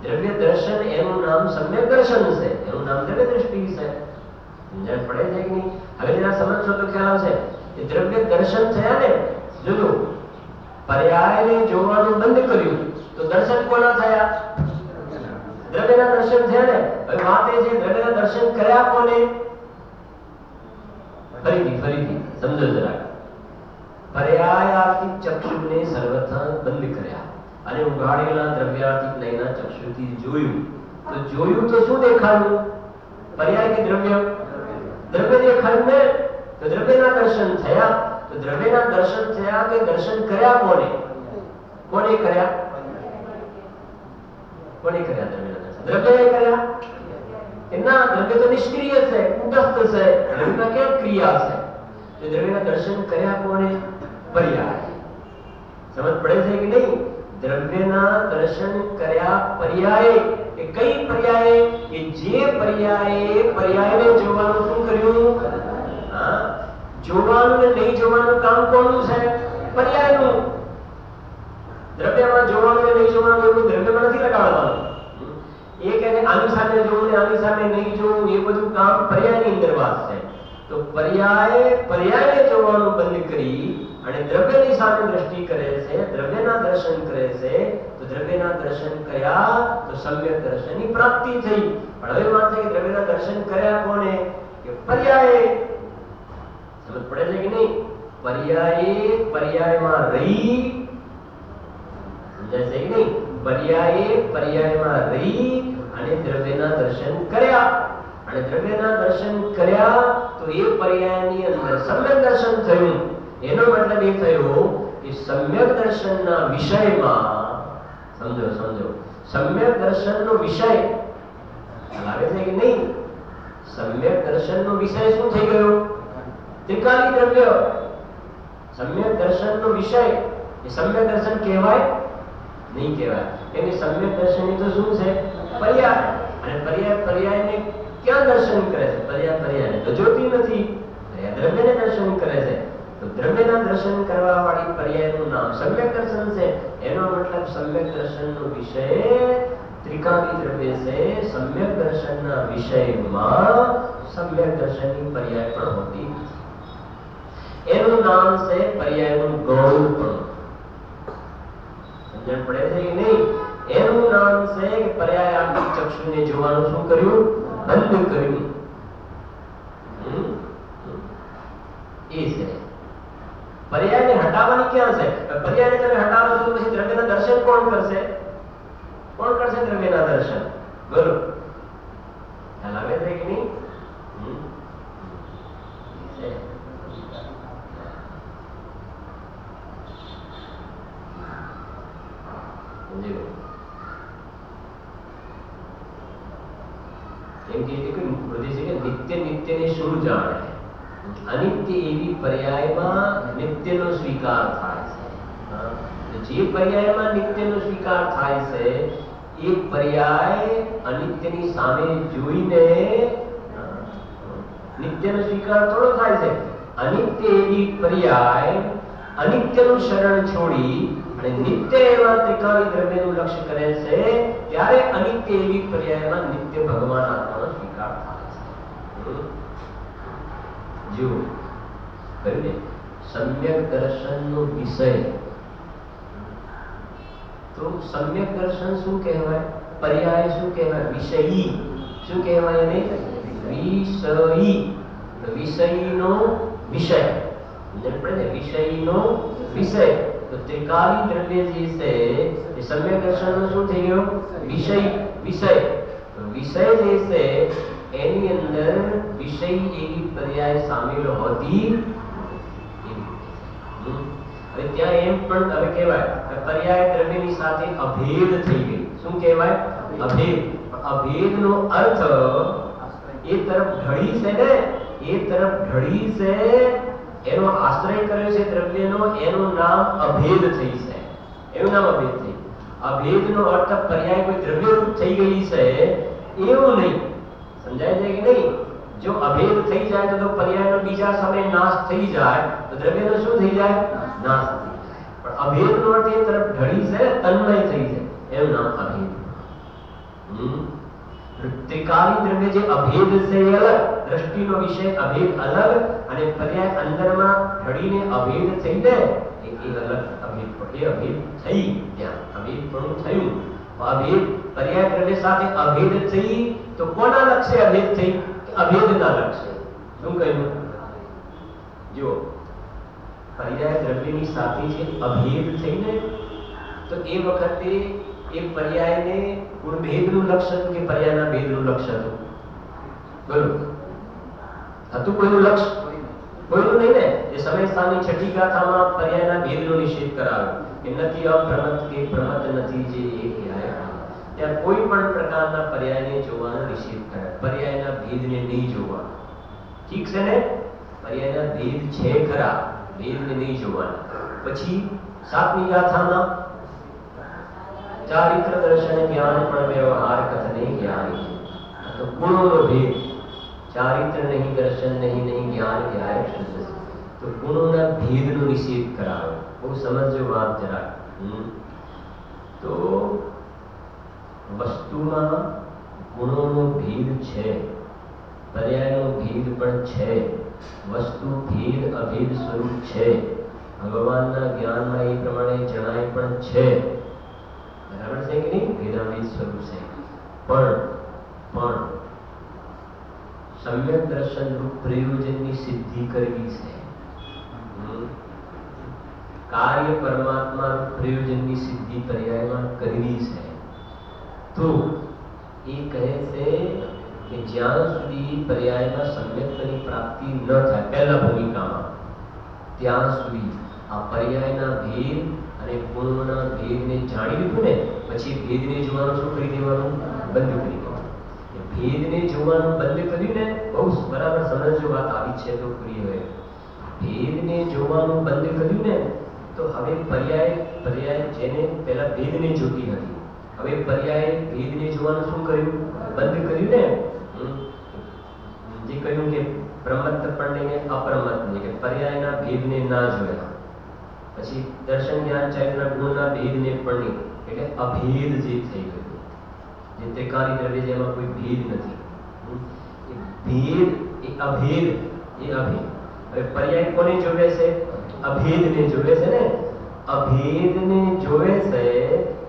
દ્રવ્ય દર્શન એનું નામ સમ્યક દર્શન છે, એનું નામ દ્રવ્ય દૃષ્ટિ છે. સમજણ પડે છે કે નહીં? હવે જરા સમજશો તો ખ્યાલ આવશે. એ દ્રવ્ય દર્શન થયા ને, જોજો પર્યાયને જોવાનું બંધ કર્યું તો દર્શન કોના થયા? દ્રવ્યના દર્શન થયા ને. હવે વાત એ છે દ્રવ્યના દર્શન કર્યા કોને? ફરીથી સમજો જરા. પર્યાયાર્થિક ચક્ષુને સર્વથા બંધ કર્યા અને ઉઘાડેલા દ્રવ્યાર્થિક નયના ચક્ષુથી જોયું. તો જોયું તો શું દેખાયું? પર્યાય કે દ્રવ્ય? દ્રવ્ય દેખાયું ને. તો દ્રવ્યના દર્શન થયા. તો દ્રવ્યના દર્શન થયા કે દર્શન કર્યા કોને? કોને કર્યા? દ્રવ્યના દર્શન દ્રવ્યએ કર્યા કે ના? દ્રવ્ય તો નિષ્ક્રિય છે, કુટસ્થ છે. દ્રવ્યમાં કેમ ક્રિયા છે? તો દ્રવ્યના દર્શન કર્યા કોને? પર્યાય. સમજ પડે છે કે નહીં? દ્રવ્યના દર્શન કર્યા પર્યાય. કે કઈ પર્યાય? કે જે પર્યાયને જોવાનું શું કર્યું? જોવાનું ને નહીં જોવાનું કામ કોનું છે? પર્યાયનું. દ્રવ્યમાં જોવાનું ને નહીં જોવાનું એવું દ્રવ્યમાં નથી લગાડવાનું. એ કહે છે આની સામે જોવું ને આની સામે નહીં જોવું, એ બધું કામ પર્યાયની અંદર વાત છે. તો પર્યાયને જોવાનું બંધ કરી અને દ્રવ્યની સામે દ્રષ્ટિ કરે છે, દ્રવ્યના દર્શન કરે છે. તો દ્રવ્યના દર્શન કર્યા તો સમ્યક દર્શનની પ્રાપ્તિ થઈ. પણ હવે વાત છે કે દ્રવ્યના દર્શન કર્યા કોને? કે પર્યાય. સમજ પડે છે કે નહીં? પર્યાયમાં રહી, સમજાય છે કે નહીં? પર્યાયમાં રહી અને દ્રવ્યના દર્શન કર્યા. અને દ્રવ્યના દર્શન કર્યા તો એ પર્યાયની અંદર સમ્યક દર્શન થયું. એનો મતલબ એ થયો કે સમ્યક દર્શનના વિષયમાં, સમજો સમ્યક દર્શનનો વિષય લાગે છે કે નહીં? સમ્યક દર્શનનો વિષય શું થઈ ગયો? ત્રિકાલી દ્રવ્ય. સમ્યક દર્શનનો વિષય એ સમ્યક દર્શન કહેવાય? નહીં કહેવાય. કેમ કે સમ્યક દર્શન એ તો શું છે? પર્યાય. અને પર્યાયને ક્યાં દર્શન કરે છે? પર્યાયને તો જોતી નથી, દ્રવ્યને દર્શન કરે છે. તો દ્રવ્યના દર્શન કરવા વાળી પર્યાયનું નામ સમ્યક દર્શન છે. એનો મતલબ સમ્યક દર્શનનો વિષય ત્રિકાલી દ્રવ્ય છે. સમ્યક દર્શનના વિષયમાં સમ્યક દર્શનની પર્યાય પણ હોતી નથી. એનું નામ છે પર્યાયનું ગૌણપણું. સમજણ પડે છે કે નહીં? એનું નામ છે કે પર્યાયાર્થિક ચક્ષુને જોવાનું શું કર્યું? બંધ કર્યું. એ છે પર્યાયને હટાવવાની. ક્યાં છે પર્યાયને? તમે હટાવો છો તો પછી દ્રવ્યના દર્શન કોણ કરશે? દ્રવ્યના દર્શન? બોલો, ખ્યાલ આવે છે કે નહીં? નિત્યને શું જાણે? અનિત્ય એવી પર્યાયમાં નિત્યનો સ્વીકાર થાય છે. જે પર્યાયમાં નિત્યનો સ્વીકાર થાય છે એ પર્યાય અનિત્યની સામે જોઈને નિત્યનો સ્વીકાર થોડો થાય છે. અનિત્ય એવી પર્યાય અનિત્યનું શરણ છોડી અને નિત્ય એવા ત્રિકાલી દ્રવ્યનું લક્ષ્ય કરે છે, ત્યારે અનિત્ય એવી પર્યાયમાં નિત્ય ભગવાન આત્માનો સ્વીકાર થાય છે. જો કહ્યું ને સમ્યક દર્શનનો વિષય. તો સમ્યક દર્શન શું કહેવાય? પર્યાય શું કહેવાય? વિષયી. શું કહેવાય એને? વિષયી. વિષયનો વિષય. વિષયનો વિષય. તો ત્રિકાલી દ્રવ્ય જે છે એ સમ્યક દર્શનનો શું થઈ ગયો? વિષય. તો વિષય જે છે એની અંદર વિષય એવી પર્યાય સામેલ હોતી. હવે ત્યાં એમ પણ હવે કહેવાય પર્યાય દ્રવ્યની સાથે અભેદ થઈ ગઈ. શું કહેવાય? અભેદ. અભેદનો અર્થ એ તરફ ઢળી છે ને, એ તરફ ઢળી છે, એનો આશ્રય કર્યો છે દ્રવ્યનો, એનું નામ અભેદ થઈ છે. એનું નામ અભેદ થઈ. અભેદનો અર્થ પર્યાય કોઈ દ્રવ્ય રૂપ થઈ ગઈ છે એવું નહીં. સમજાય છે કે નહીં? જો અભેદ થઈ જાય તો પર્યાયનો બીજા સમયે નાશ થઈ જાય તો દ્રવ્યનો શું થઈ જાય? નાશ થઈ જાય. પણ અભેદનો અર્થ એ તરફ ઢળી છે, તન્મય થઈ છે, એનું નામ અભેદ. ત્રિકાળી દ્રવ્ય જે અભેદ છે એ અલગ, દ્રષ્ટિનો વિષય અભેદ અલગ, અને પર્યાય અંદરમાં ઢળીને અભેદ થઈ જાય એ અલગ અભેદ, એ અભેદ થઈ, ત્યાં અભેદ પણ થયું. અભેદ પર્યાય દ્રવ્ય સાથે અભેદ થઈ તો કોના લક્ષે અભેદ થઈ? અભેદના લક્ષે. શું કહ્યું? જો પર્યાય દ્રવ્યની સાથે જે અભેદ થઈને તો એ વખતે એ પર્યાયને ગુણભેદનું લક્ષ હતું કે પર્યાયના ભેદનું લક્ષ હતું? બોલો, હતું કોઈનું લક્ષ? કોઈનું નહીં ને. એ સમય સ્થાનની છઠ્ઠી ગાથામાં પર્યાયના ભેદનો નિષેધ કરાવ્યો કે નથી અપ્રમત કે પ્રમત નથી જે એક ન્યાય. ત્યાં કોઈ પણ પ્રકારના પર્યાયને જોવાનો નિષેધ કરાય, પર્યાયના ભેદને નહીં જોવાનો. ઠીક છે ને? પર્યાયના ભેદ છે ખરા, ભેદને નહીં જોવાના. પછી સાતમી ગાથામાં ચારિત્ર દર્શન જ્ઞાન પણ વ્યવહાર કથને જ્ઞાની, તો ગુણોનો ભેદ. ચારિત્ર નહીં, દર્શન નહીં, નહીં જ્ઞાન જ્ઞાય શુદ્ધ, તો ગુણોના ભેદનો નિષેધ કરાવે. બહુ સમજો વાત જરા. તો વસ્તુમાં ગુણોનો ભેદ છે, પર્યાયનો ભેદ પણ છે, વસ્તુ ભેદ અભેદ સ્વરૂપ છે, ભગવાનના જ્ઞાનમાં એ પ્રમાણે જણાય પણ છે. બરાબર છે કે નહીં? ભેદાભેદ સ્વરૂપ છે. પણ સમ્યક દર્શન રૂપ પ્રયોજનની સિદ્ધિ કરવી છે. કાર્ય પરમાત્મા રૂપ પ્રયોજનની સિદ્ધિ પર્યાયમાં કરવી છે. તો એ કહે છે કે જ્યાં સુધી પર્યાયમાં સમ્યકની પ્રાપ્તિ ન થાય પહેલા ભૂમિકામાં, ત્યાં સુધી આ પર્યાયના ભેદ અને ગુણોના ભેદને જાણી લીધું ને પછી ભેદને જોવાનું શું કરી દેવાનું? બંધ કરી દેવાનું. ભેદને જોવાનું બંધ કર્યું ને, બહુ બરાબર સમજો વાત આવી છે તો પૂરી હોય. ભેદને જોવાનું બંધ કર્યું ને તો હવે પર્યાય જેને પહેલા ભેદને જોતી હતી, હવે પર્યાય ભેદને જોવાનું શું કર્યું? બંધ કર્યું ને. જે કહ્યું કે પ્રમત્ત પણ નહીં ને અપ્રમત્ત નહીં, કે પર્યાયના ભેદને ના જોયા. પછી દર્શન જ્ઞાન ચારિત્રના ગુણના ભેદને પણ નહીં, એટલે અભેદ જે થઈ ગયું, જે ત્રિકાળી દ્રવ્ય જેમાં કોઈ ભેદ નથી, એ ભેદ એ અભેદ, એ અભેદ. હવે પર્યાય કોને જોવે છે? અભેદને જોવે છે ને. અભેદને જોવે છે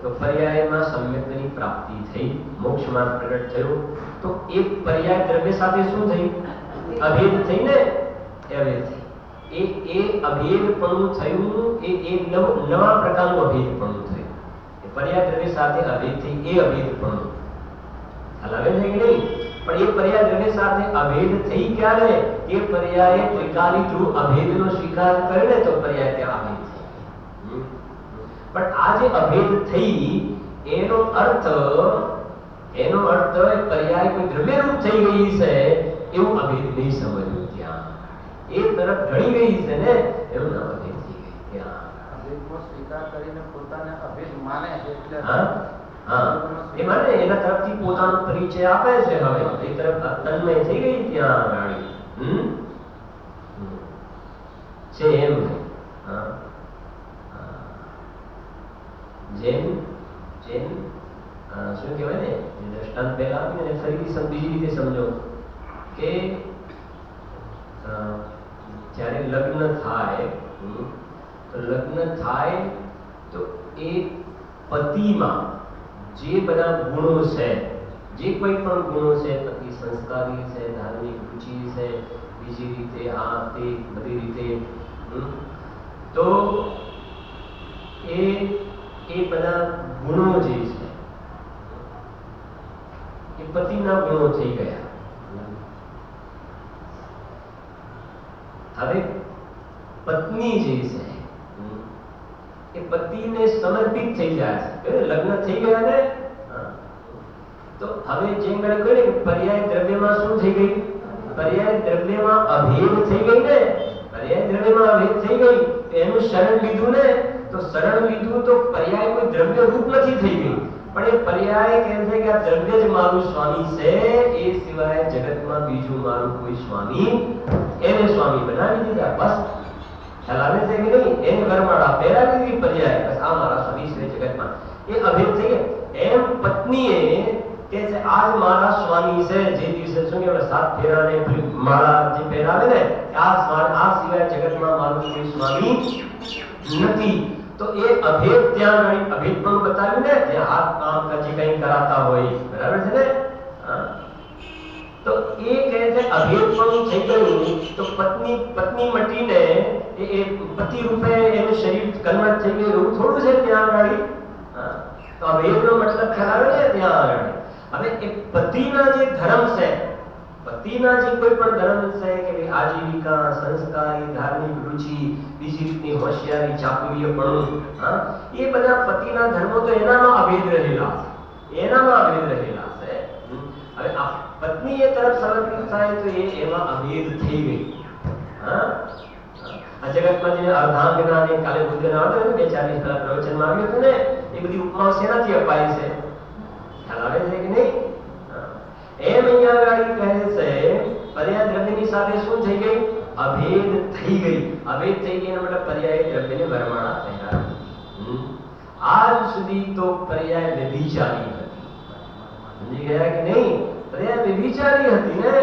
તો પર્યાયમાં સમ્યકની પ્રાપ્તિ થઈ, મોક્ષ માર્ગ પ્રગટ થયો. તો એ પર્યાય દ્રવ્ય સાથે શું થઈ? અભેદ થઈ ને. એ અભેદ થઈ. એ અભેદપણું થયું, એ નવા પ્રકારનું અભેદપણું થયું. એ પર્યાય દ્રવ્ય સાથે અભેદ થઈ, એ અભેદપણું હલાવે છે કે નહીં? પણ એ પર્યાય દ્રવ્ય સાથે અભેદ થઈ ક્યારે? એ પર્યાય ત્રિકાળી ધ્રુવ અભેદનો સ્વીકાર કરે ને તો પર્યાય ત્યાં અભેદ થઈ. પણ આ જે અભેદ થઈ એનો અર્થ પર્યાય કોઈ દ્રવ્યરૂપ થઈ ગઈ છે એવું અભેદ નહીં સમજવું. ત્યાં એ તરફ ઢળી ગઈ છે ને એવું ના અભેદ થઈ ગઈ. ત્યાં અભેદનો સ્વીકાર કરીને પોતાને અભેદ માને એટલે એ માને એના તરફથી પોતાનો પરિચય આપે છે. હવે એ તરફ તન્મય થઈ ગઈ ત્યાં ગાડી છે એમ. જેમ શું કહેવાય ને, દ્રષ્ટાંત પહેલા આપીને ફરીથી બીજી રીતે સમજો કે જ્યારે લગ્ન થાય તો એ પતિમાં જે બધા ગુણો છે, જે કોઈ પણ ગુણો છે, પતિ સંસ્કારી છે, ધાર્મિક રુચિ છે, બીજી રીતે આ તે બધી રીતે, તો એ બધા ગુણો જે છે એ પતિના ગુણો થઈ ગયા. હવે પત્ની જે છે એ પતિને સમર્પિત થઈ જાય છે. લગ્ન થઈ ગયા ને, તો હવે જેમ કહ્યું ને પર્યાય દ્રવ્યમાં શું થઈ ગઈ? પર્યાય દ્રવ્યમાં અભેદ થઈ ગઈ ને. પર્યાય દ્રવ્યમાં અભેદ થઈ ગઈ, એનું શરણ લીધું ને, તો શરણ લીધું તો પર્યાય કોઈ દ્રવ્ય રૂપ નથી થઈ ગઈ, પણ એ પર્યાય કહે છે કે આ દ્રવ્ય જ મારું સ્વામી છે, એ સિવાય જગતમાં બીજું મારું કોઈ સ્વામી, એને સ્વામી બનાવી દીધા. બસ ખ્યાલ આવે છે કે નહીં? એને ઘરમાળા પહેરાવી દીધી પર્યાય, બસ આ મારા સ્વામી છે જગતમાં. એ અભેદ થઈ ગયા. એમ પત્નીએ કે છે આજ મારા સ્વામી છે, જે દિવસે શું કે સાત ફેરાને માળા જે પહેરાવે ને, આ સિવાય જગતમાં મારું કોઈ સ્વામી નથી. તો એ અભેદ ત્યાં ગણી અભેદ પણ બતાવ્યું ને, જે હાથ કામ જે કંઈ કરાતા હોય, બરાબર છે ને. તો એ કહે છે અભેદ પણ થઈ ગયું. તો પત્ની મટીને એ પતિ રૂપે એનું શરીર કન્વર્ટ થઈ ગયું, એવું થોડું છે ત્યાં આગળ. તો અભેદનો મતલબ ખ્યાલ આવે ને ત્યાં આગળ. હવે એ પતિના જે ધર્મ છે, પતિના જે કોઈ પણ ધર્મ છે કે ભાઈ આજીવિકા, સંસ્કારી, ધાર્મિક રુચિ, બીજી રીતની હોશિયારી, ચાતુર્યપણું, એ બધા પતિના ધર્મો તો એનામાં અભેદ રહેલા છે, એનામાં અભેદ રહેલા છે. હવે આ પત્ની એ તરફ સમર્પિત થાય તો એમાં અભેદ થઈ ગઈ. આ જગતમાં જે અર્ધાંગના ને કાલે બુદ્ધના આવે ને 2-4 પહેલા પ્રવચનમાં આવ્યું હતું ને, એ બધી ઉપમાઓ શેનાથી અપાય છે, ખ્યાલ આવે છે કે નહીં? એમ અહીંયા આગળ કહે છે પર્યાય દ્રવ્યની સાથે શું થઈ ગઈ? અભેદ થઈ ગઈ. અભેદ થઈ ગઈ એનો મતલબ પર્યાય દ્રવ્યને વરમાળા પહેરાવી. આજ સુધી તો પર્યાય વ્યભિચારી હતી. સમજી ગયા કે નહીં? પર્યાય વ્યભિચારી હતી ને,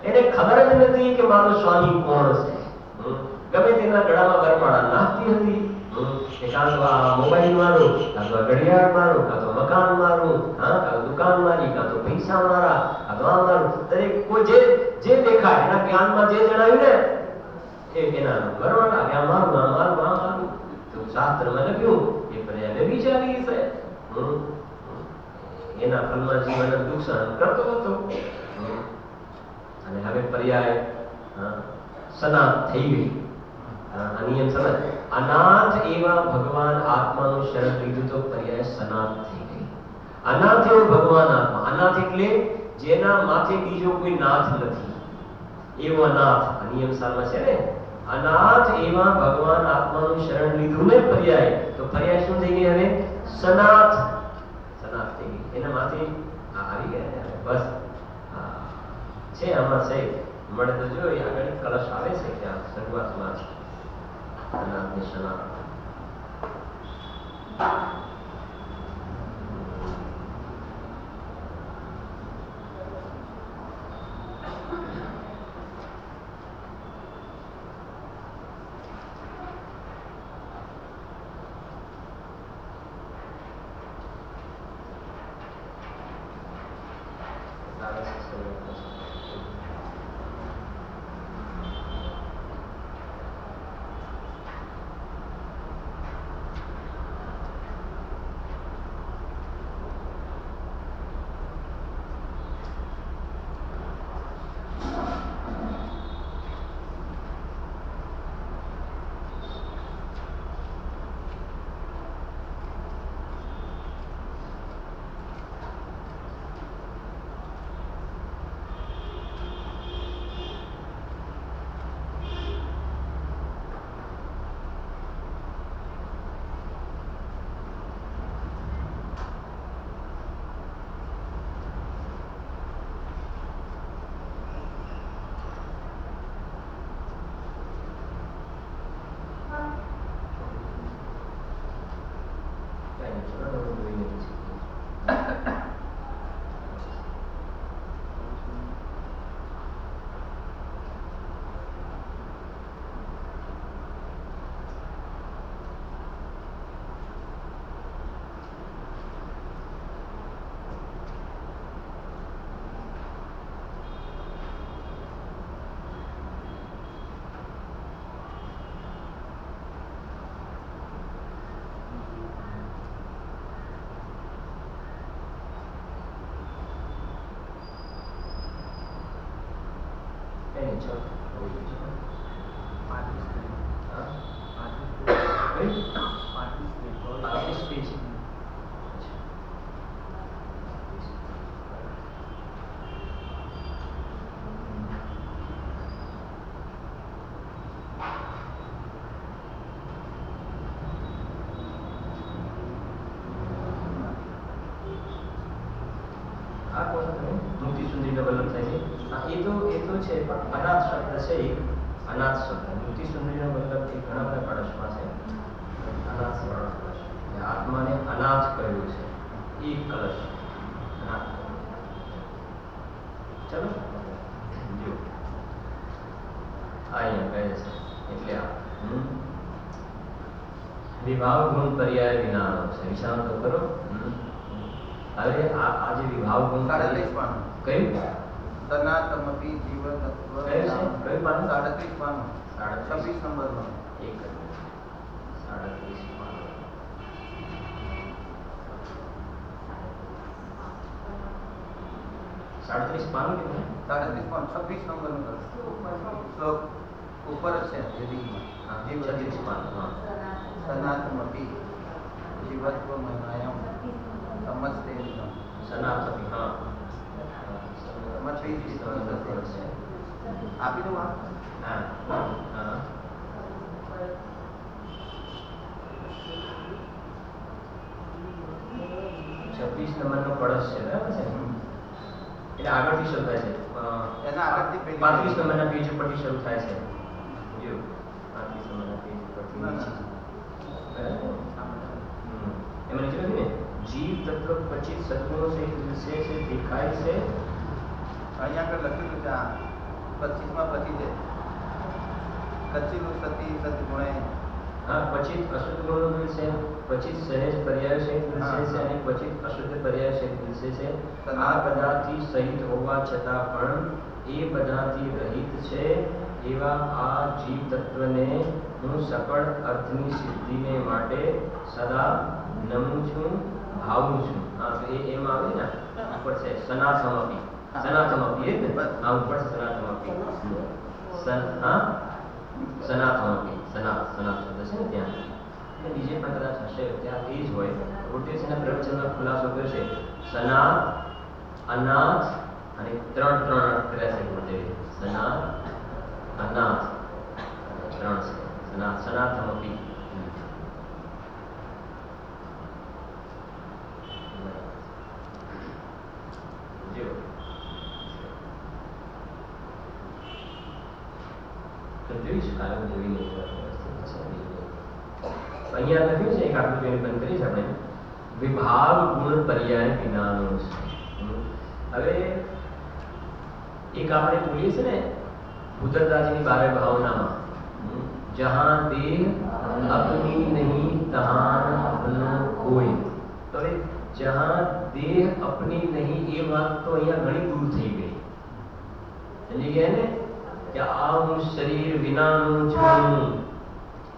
એને ખબર જ નથી કે મારો સ્વામી કોણ છે. ગમે તેના ગળામાં વરમાળા નાખતી હતી. કાં તો આ મોબાઈલ મારું, કાં તો ઘડિયાળ મારું, કાં તો મકાન મારું, કાં તો દુકાન મારી, કાં તો પૈસા મારા, કાં તો આ મારું. દરેક કોઈ જે દેખાય એના જ્ઞાનમાં જે જણાવ્યું ને એના વરમાળા, આ મારું, આ મારું, આ મારું. તો શાસ્ત્રમાં લખ્યું એ પર્યાય વ્યભિચારી છે. એના ફલમાં જીવન દુઃખ સહન કરતો હતો. અને હવે પર્યાય સનાત થઈ ગઈ. નિયમ સમજ. અનાથ એવા ભગવાન આત્માનું શરણ લીધું તો પર્યાય સનાત થઈ ગઈ. અનાથ એવો ભગવાન આત્મા. અનાથ એટલે જેના માથે બીજો કોઈ નાથ નથી, એવો અનાથ. નિયમ સારમાં છે ને, અનાથ એવા ભગવાન આત્માનું શરણ લીધું ને પર્યાય, તો પર્યાય શું થઈ ગઈ? હવે સનાથ, સનાથ થઈ ગઈ. એના માથે આવી ગયા બસ. છે આમાં છે, મળે તો જો આગળ કલશ આવે છે ત્યાં શરૂઆતમાં જ. અનાથ ને સનાથ. અનાથ શબ્દ છે, અનાથ શબ્દ મૂર્તિ સુંદરીનો મતલબ એ ઘણા બધા કળશમાં છે. અનાથ કળશ, આત્માને અનાથ કહ્યું છે. એક કલશ અનાથ. ચલો જો અહીંયા કહે છે એટલે આ વિભાવ ગુણ પર્યાય વિનાનો છે. વિચાર તો કરો. હવે આ જે વિભાવ ગુણ 37 પાનું કયું સનાતમપી જીવતત્વ કયું પાનું 37 પાનું 26 નંબરમાં એક 37 પાનું 37 પાનું કે 37 પાનું 26 નંબરનો શ્લોક ઉપર જ છે હેડિંગમાં. 36 પાનું. હા સનાતમપી જીવત્વ મનાયમ સમસ્તે સનાતન. હા આપી દો આ. હા હા 26 નંબરનો કળશ છે બરાબર છે. એટલે આગળથી શરૂ થાય છે. એના આગળથી પેલી 35 નંબરના પેજ ઉપરથી શરૂ થાય છે. જો 35 નંબરના પેજ ઉપરથી એમાં નીચે લખ્યું ને जीव तत्व 25 सद्गुणों से विशेष से दिखाई से અહીંયા આગળ લખેલું છે આ 25 માં પછી છે કચ્ચીનું સતી સદગુણે. हाँ 25 अशुद्ध गुणों में से 25 सहज पर्याय से विशेष है અને 25 અશુદ્ધ પર્યાય છે વિશેષ છે. આ બધાથી સહિત હોવા છતાં પણ એ બધાથી રહિત છે એવા આ જીવ તત્વને હું સકળ અર્થની સિદ્ધિને માટે સદા નમું છું, ભાવું છું. હા તો એમ આવે ને ઉપર છે સનાતમપી. સનાતમપી એ ને આ ઉપર છે સનાતમપી. હા સનાતમપી સનાત શબ્દ છે ને ત્યાં અને બીજે પણ કદાચ હશે ત્યાં એ જ હોય. રોટેશનના પ્રવચનનો ખુલાસો કર્યો છે સનાત અનાથ અને ત્રણ અર્થ કર્યા છે ગુરુદેવે. સનાત અનાથ ત્રણ છે સનાત સનાતમપી. અહીંયા લખ્યું છે એક આકૃતિ બંધ કરી છે આપણે વિભાગ ગુણ પર્યાય વિનાનો છે. હવે એક આપણે બોલીએ છે ને ઉદરદાસની 12 ભાવનામાં જહાં દેહ અપની નહીં તહાં અપનો કોઈ. તો હવે જહાં દેહ અપની નહીં એ વાત તો અહીંયા ઘણી દૂર થઈ ગઈ. સમજી ગયા ને કે આ હું શરીર વિનાનું છું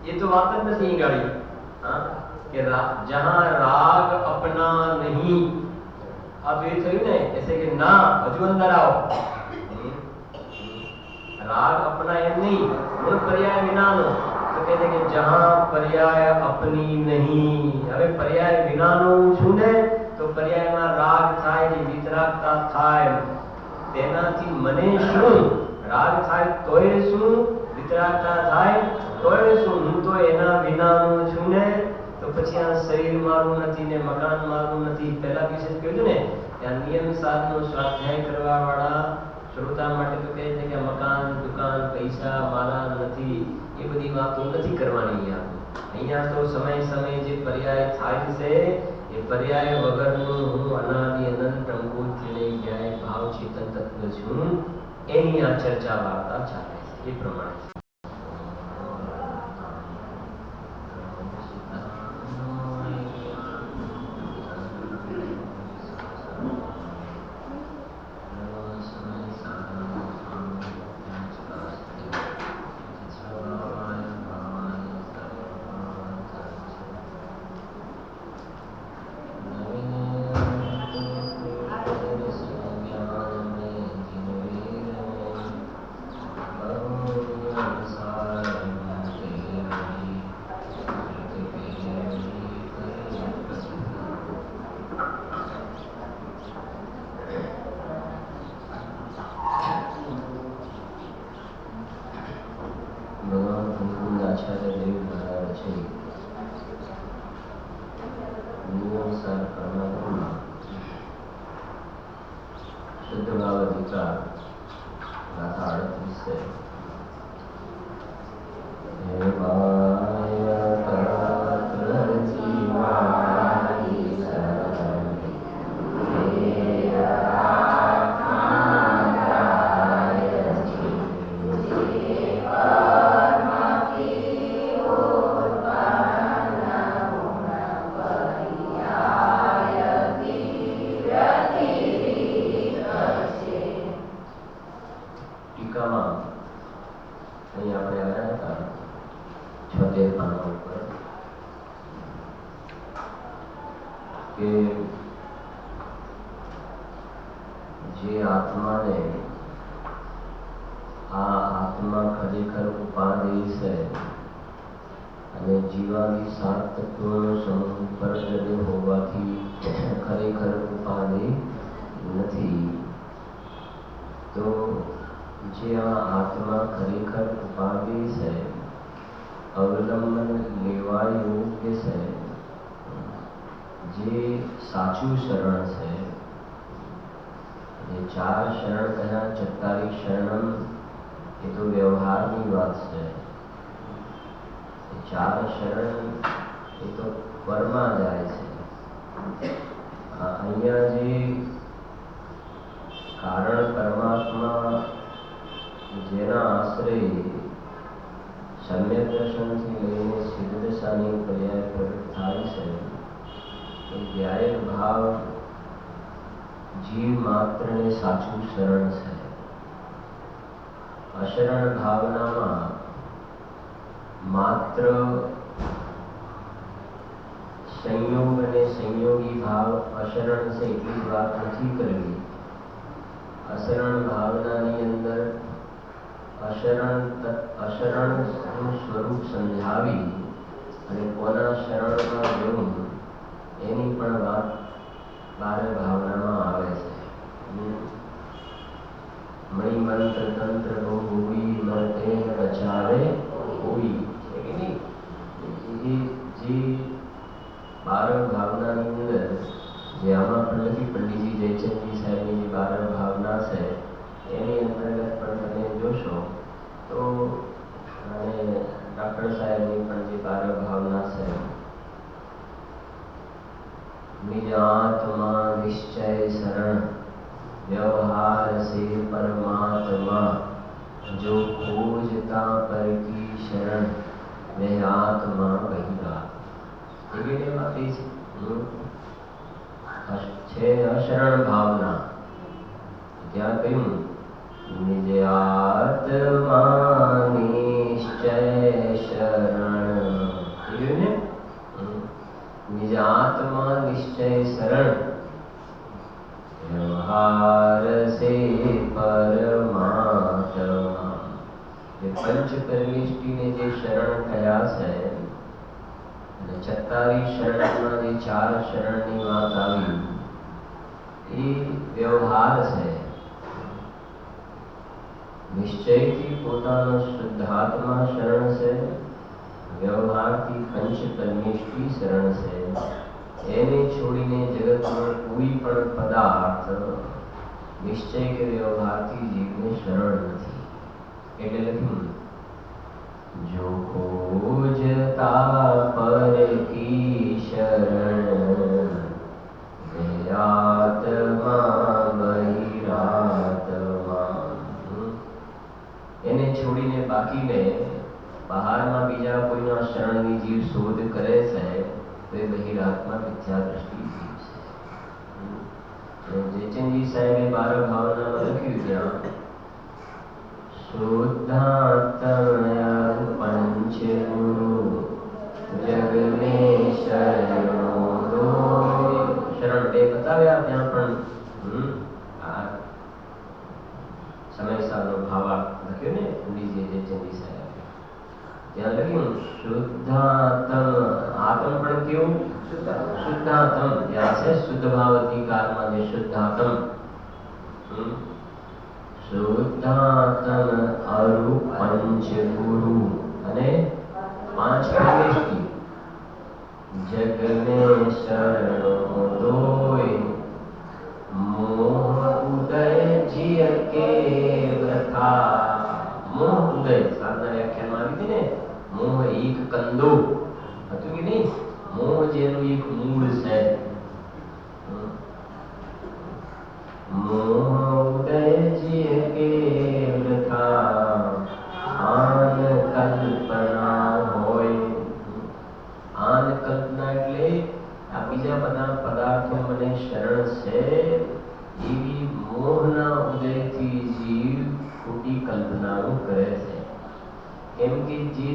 એ તો વાત જ નથી ગાડી. हाँ कि जहाँ राग अपना नहीं. अब ये थी ने ऐसे कि ना हजू अंदर आओ राग अपना एम नहीं गुण पर्याय विनानो. तो कहते कि जहाँ पर्याय अपनी नहीं. હવે પર્યાય વિનાનો છું ને તો પર્યાયમાં રાગ થાય કે વિતરાગતા થાય તેનાથી મને શું? રાગ થાય તોય શું? વિતરાગતા થાય તોય શું? હું તો એના વિનાનું છું ને. તો પછી આ શરીર મારું નથી ને મકાન મારું નથી. પહેલા વિશે કહ્યું ને કે આ નિયમ સાધનો સ્વાધ્યાય કરવા વાળા શ્રોતા માટે તો કહે છે કે મકાન દુકાન પૈસા મારા નથી એ બધી વાતો નથી કરવાની. અહીંયા તો સમય સમય જે પર્યાય થાય છે એ પર્યાય વગરનું હું અનાદિ અનંત અંગોથી લઈ જાય ભાવ ચેતન તત્વ છું એની આ ચર્ચા વાર્તા ચાલે છે. એ પ્રમાણે स्वाध्याय पाना पर કે જે આત્માને આ આત્મા ખરેખર ઉપાધિ છે અને જીવાદી સાત તત્વોનો સમૂહ પરગડે હોવાથી ખરેખર ઉપાધિ નથી. તો જે આ આત્મા ખરેખર ઉપાધિ છે, અવલંબન લેવા યોગ્ય છે, જે સાચું શરણ છે, જે ચાર શરણ કહ્યા, ચત્તારી શરણમ, એ તો વ્યવહારની વાત છે. ચાર શરણ એ તો પરમાં જાય છે. અહીંયા જે કારણ પરમાત્મા જેના આશ્રય સમ્યક દર્શનથી લઈને સિદ્ધ દશાની પર્યાય પ્રગટ થાય છે, એ વ્યાયક ભાવ જીવ માત્રને સાચું શરણ છે. અશરણ ભાવનામાં માત્ર સંયોગ અને સંયોગી ભાવ અશરણ છે એટલી જ વાત નથી કરવી. અશરણ ભાવનાની અંદર અશરણનું સ્વરૂપ સમજાવી અને કોના શરણમાં જવું એની પણ વાત બારે ભાવનામાં આવે છે. મણિમંત્ર તંત્ર બહુ હોવી મરતે બચાવે હોવી છે કે નહીં? જે બાર ભાવનાની અંદર જે આમાં પણ લખી પંડિતજી જયચંદજી સાહેબની જે બાર ભાવના છે એની અંતર્ગત પણ તમે જોશો તો અને ડૉક્ટર સાહેબની પણ જે બાર ભાવના છે, નિજ આત્મા નિશ્ચય શરણ व्यवहार से परमात्मा जो खोजता पर की शरण वह आत्मा बहिरा. છે અશરણ ભાવના. ત્યાં કહ્યું નિજ આત્મા નિશ્ચય શરણ, ને નિજ આત્મા નિશ્ચય શરણ व्यवहार से परमात्मा. ये पंच परमेष्टि ने जे शरण कया है અને ચત્તારી શરણમાં જે ચાર શરણની વાત આવી એ વ્યવહાર છે. નિશ્ચયથી પોતાનો શુદ્ધાત્મા શરણ છે, વ્યવહારથી પંચ પરમેષ્ટિ શરણ છે. એને છોડીને જગતનો કોઈ પણ પદાર્થ નિશ્ચય કે વ્યવહારથી જીવને શરણ નથી. એટલે લખ્યું જો ખોજતા પર કી શરણ આત્મા બહિરાત્મા. એને છોડીને બાકીને બહારમાં બીજા કોઈના શરણની જીવ શોધ કરે છે તો એ બહિરાત્મા મિથ્યા દ્રષ્ટિ જીવ છે. જયચંદજી સાહેબે બાર ભાવનામાં લખ્યું ત્યાં શુદ્ધાત્મય પંચગુરુ જગને શરણો દો. શરણ બે બતાવ્યા ત્યાં પણ આ સમયસારનો ભાવાર્થ લખ્યો ને પંડિતજી જયચંદજી સાહેબ. ત્યાં લખ્યું શુદ્ધાત્મ. આત્મ પણ કેવું? શુદ્ધાત્મ. ત્યાં છે શુદ્ધ ભાવ અધિકારમાં જે શુદ્ધાત્મ. શુદ્ધાત્મ અરુ પંચગુરુ અને પાંચ પરમેષ્ટિ જગને શરણો દોય મોહ ઉદય જીય કે વ્રથા. મોહ ઉદય સાધના વ્યાખ્યાનમાં આવી હતી ને, મોહ એક કંદો હતું કે નહીં? મોહ જેનું એક મૂળ છે. મોહ ઉદય જીય કે વ્રથા આન કલ્પના હોય. આન કલ્પના એટલે આ બીજા બધા પદાર્થો મને શરણ છે એવી મોહના ઉદયથી જીવ ખોટી કલ્પનાઓ કરે છે. કેમ કે જે